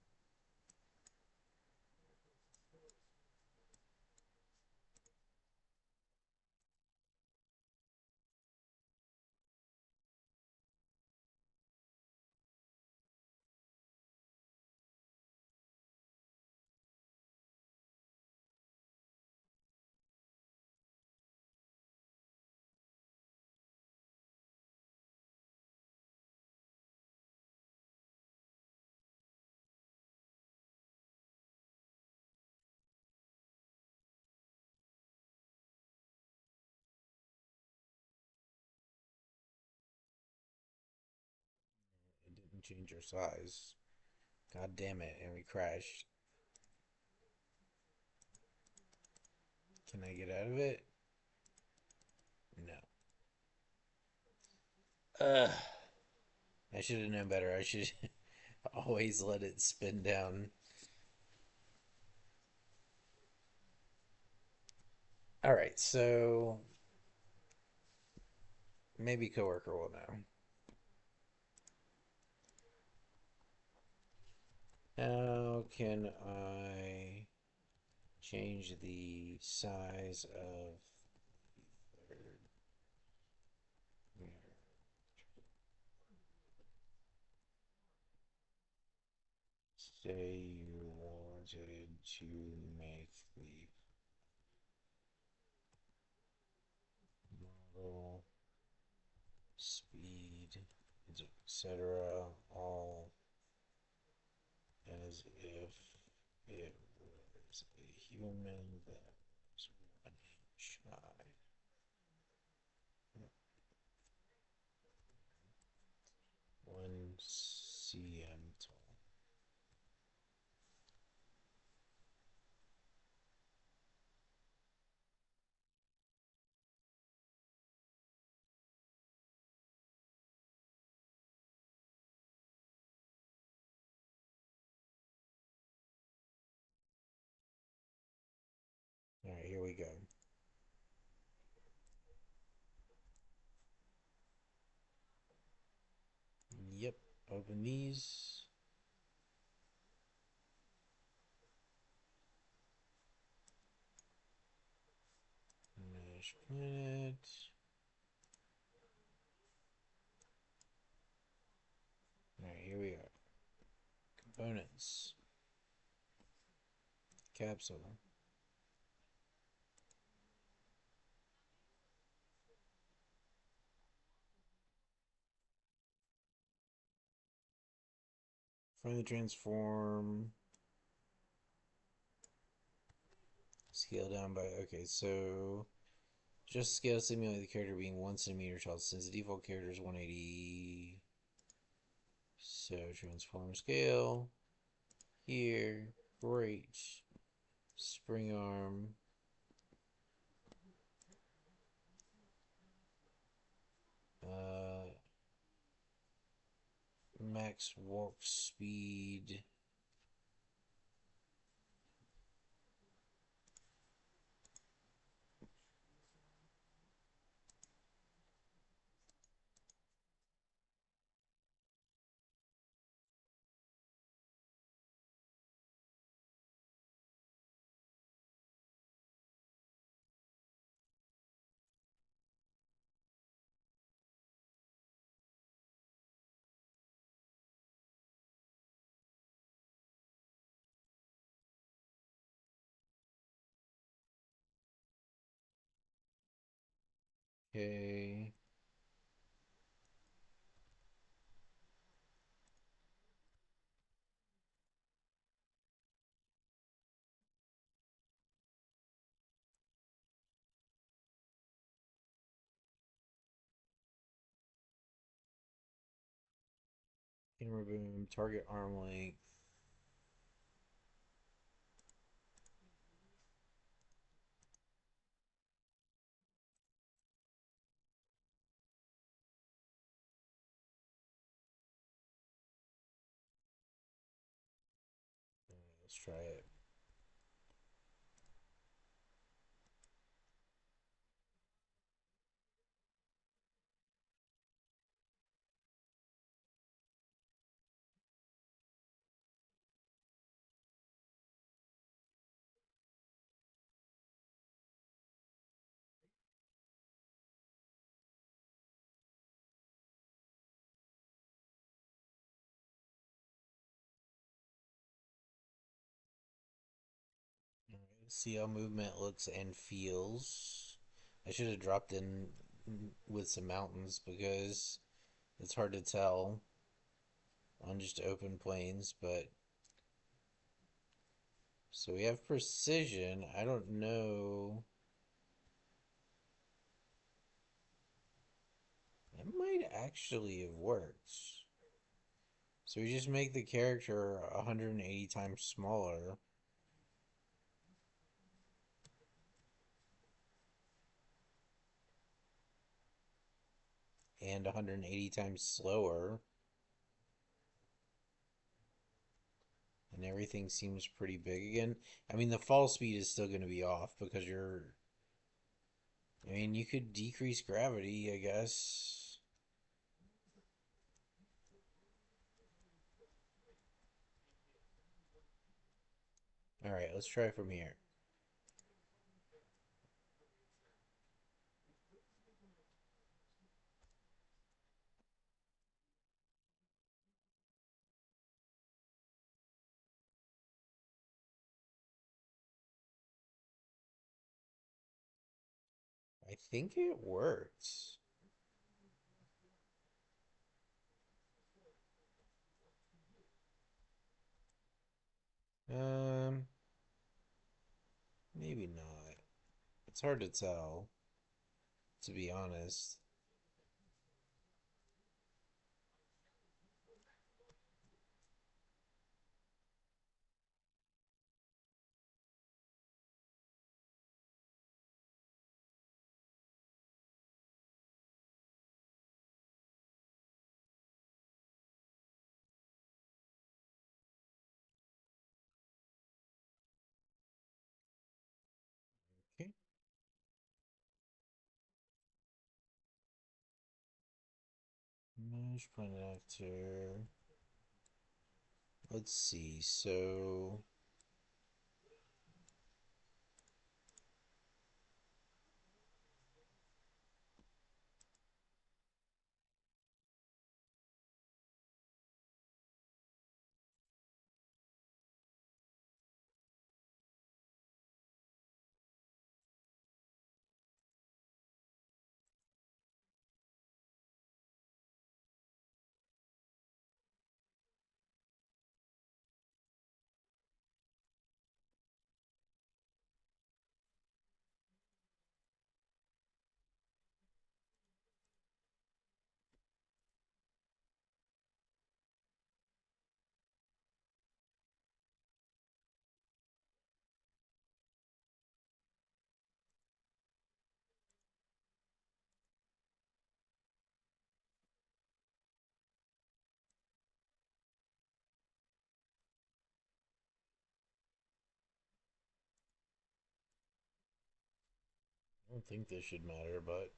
It didn't change our size. God damn it, and we crashed. Can I get out of it? No. Ugh. I should have known better. I should always let it spin down. All right, so maybe coworker will know. How can I change the size of the third mirror? Say you wanted to make the model speed, etc. all as if it was a human that was 1 inch high. 1 cm tall. All right, here we go. Yep, open these. Mesh planet. All right, here we are. Components. Capsule. Find the transform. Scale down by, okay, so Just scale simulate the character being 1 centimeter tall. Since the default character is 180, so transform scale here. Great. Spring arm. Uh, Max warp speed. Okay. Camera boom. Target arm length. Let's try it. See how movement looks and feels. I should have dropped in with some mountains because it's hard to tell on just open plains, but so we have precision. I don't know. It might actually have worked. So we just make the character 180 times smaller and 180 times slower, and everything seems pretty big again. I mean, the fall speed is still going to be off because you're. I mean, you could decrease gravity, I guess. All right, let's try from here. I think it works. Um, Maybe not. It's hard to tell, to be honest. Okay. Mesh point actor. Let's see. So I don't think this should matter, but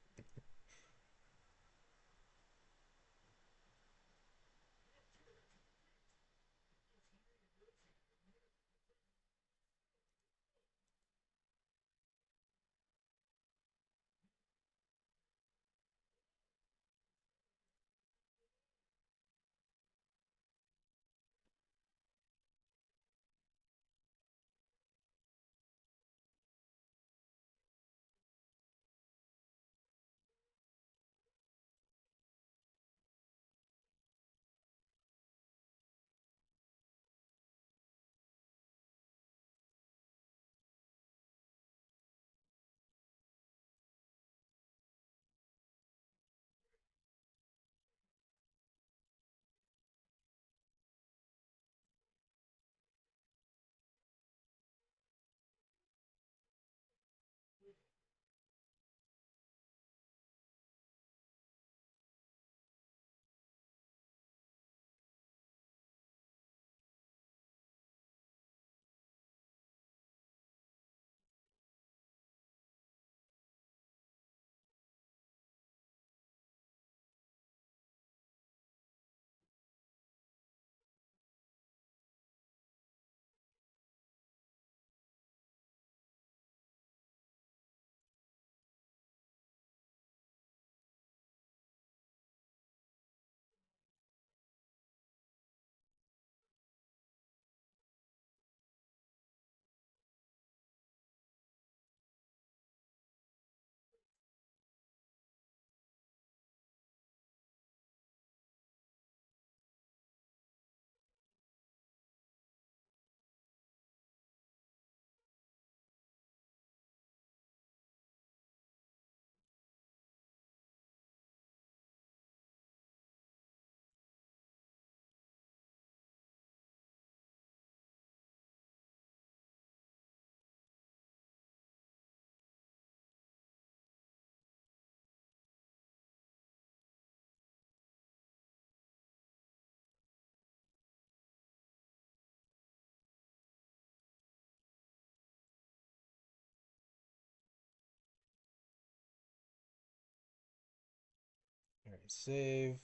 all right, save,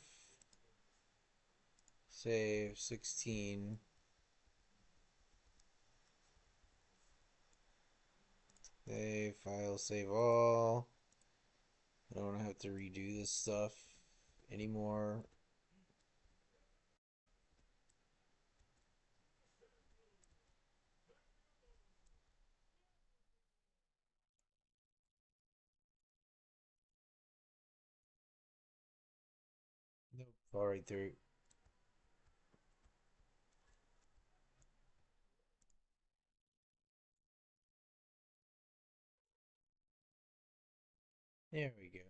save 16, save file, save all. I don't have to redo this stuff anymore. Nope. Fall right through. There we go.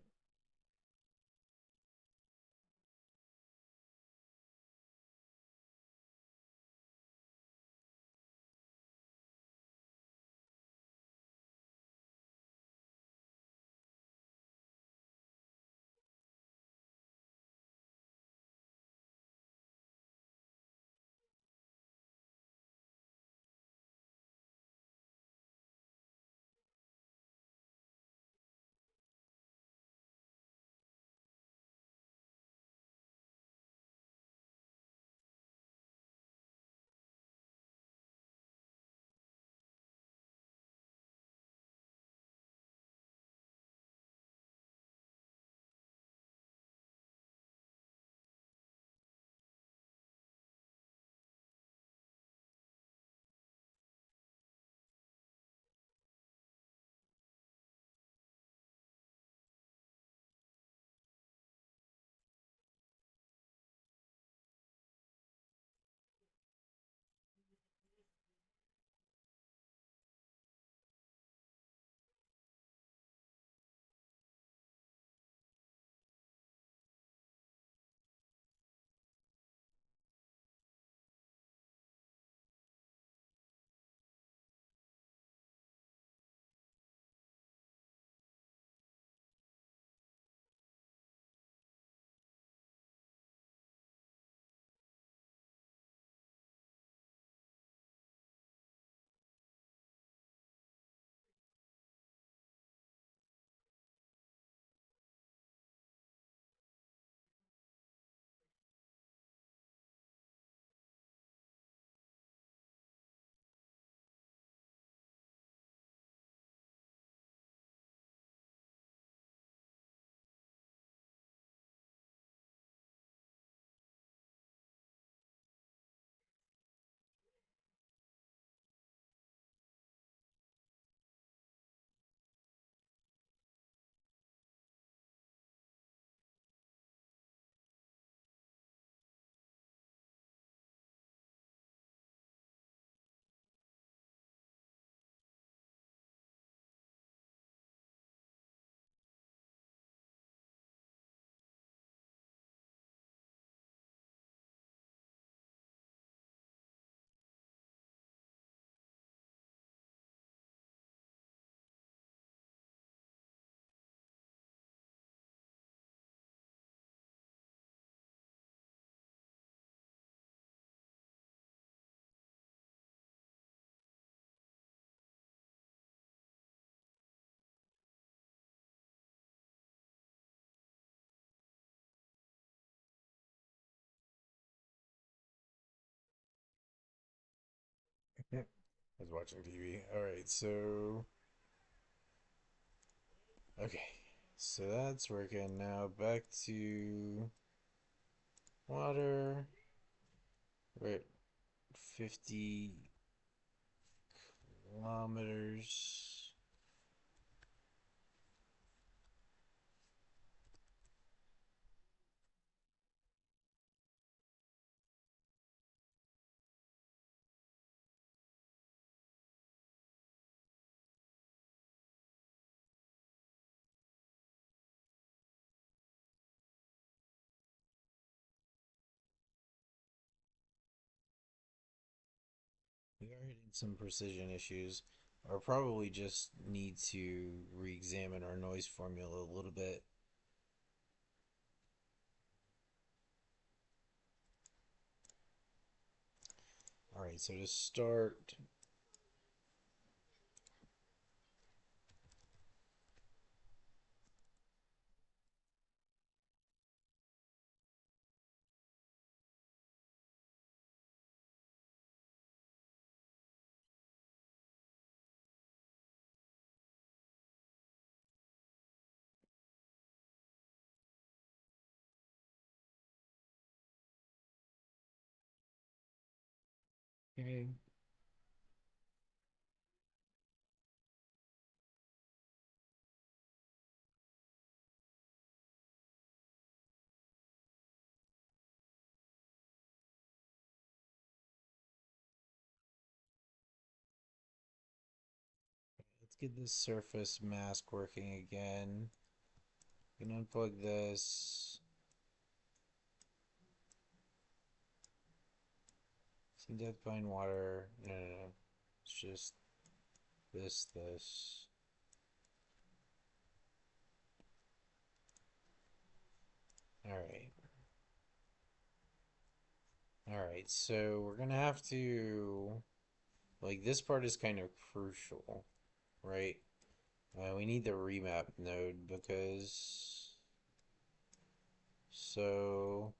I was watching TV. All right, so okay, so that's working now. Back to water. We're at 50 kilometers. We are hitting some precision issues, or probably just need to re-examine our noise formula a little bit. All right, so to start, okay, let's get this surface mask working again. We can unplug this. Some death pine water. No, no, no. It's just this. All right. All right. So we're gonna have to like this part is kind of crucial, right? We need the remap node because so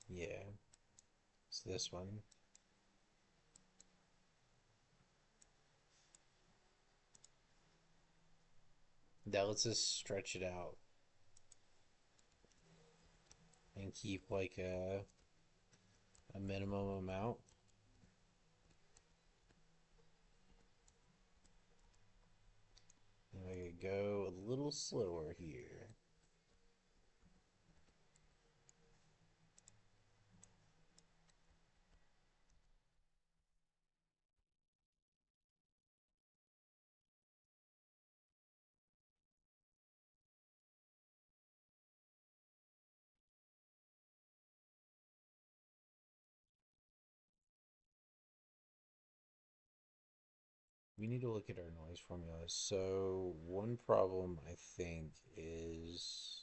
yeah, it's this one. That lets us stretch it out and keep like a minimum amount. And I could go a little slower here. We need to look at our noise formulas. So one problem I think is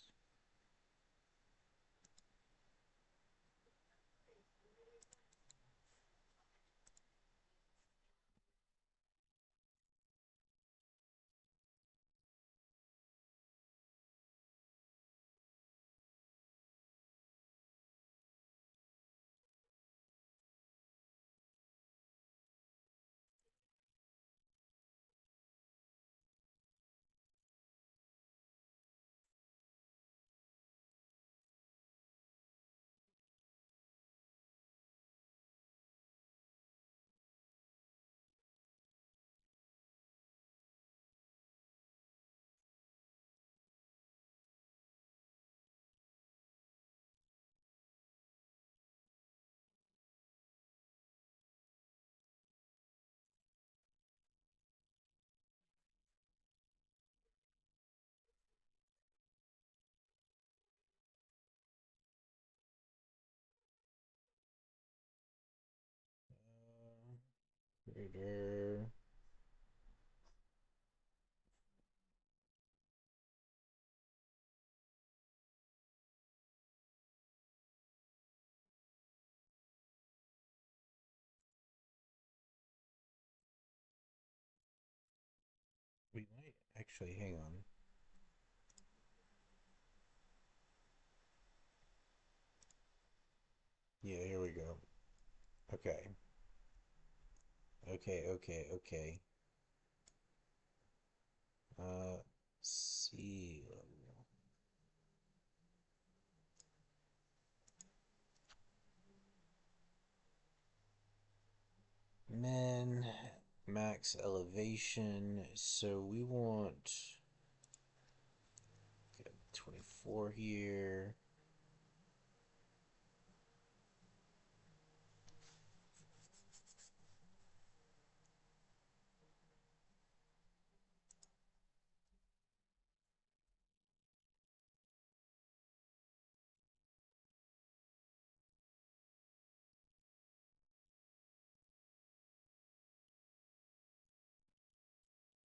greater. We might actually hang on. Yeah, here we go. Okay. Okay. Sea level. Men, max elevation. So we want 24 here.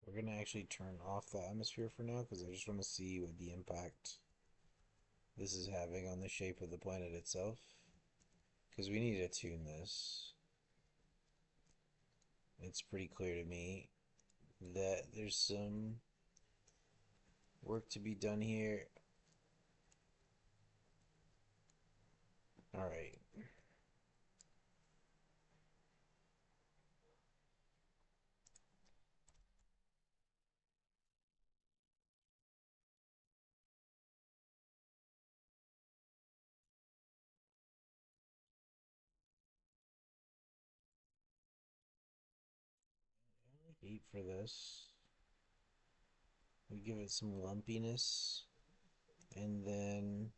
We're going to actually turn off the atmosphere for now because I just want to see what the impact this is having on the shape of the planet itself. Because we need to tune this. It's pretty clear to me that there's some work to be done here. Alright. Eat for this. We give it some lumpiness. And then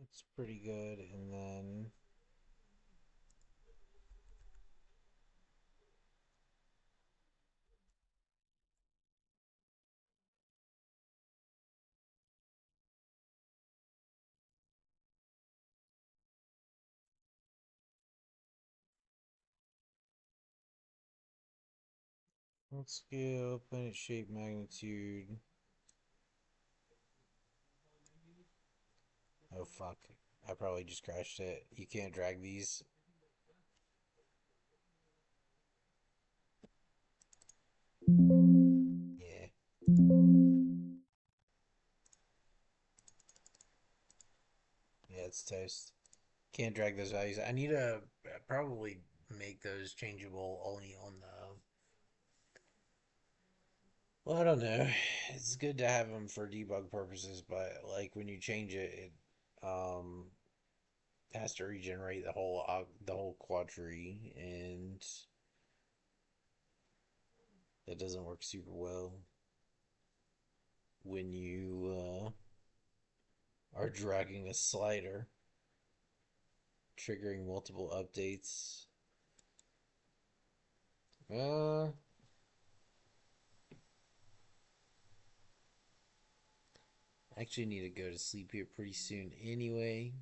it's pretty good. And then let's scale, planet shape, magnitude. Oh fuck. I probably just crashed it. You can't drag these. Yeah. Yeah, it's toast. Can't drag those values. I need to probably make those changeable only on the. Well, I don't know. It's good to have them for debug purposes, but like when you change it, it has to regenerate the whole quad tree, and that doesn't work super well when you are dragging a slider, triggering multiple updates. Uh, I actually need to go to sleep here pretty soon anyway.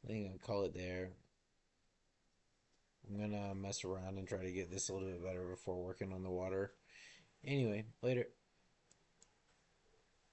I think I'll call it there. I'm gonna mess around and try to get this a little bit better before working on the water. Anyway, later.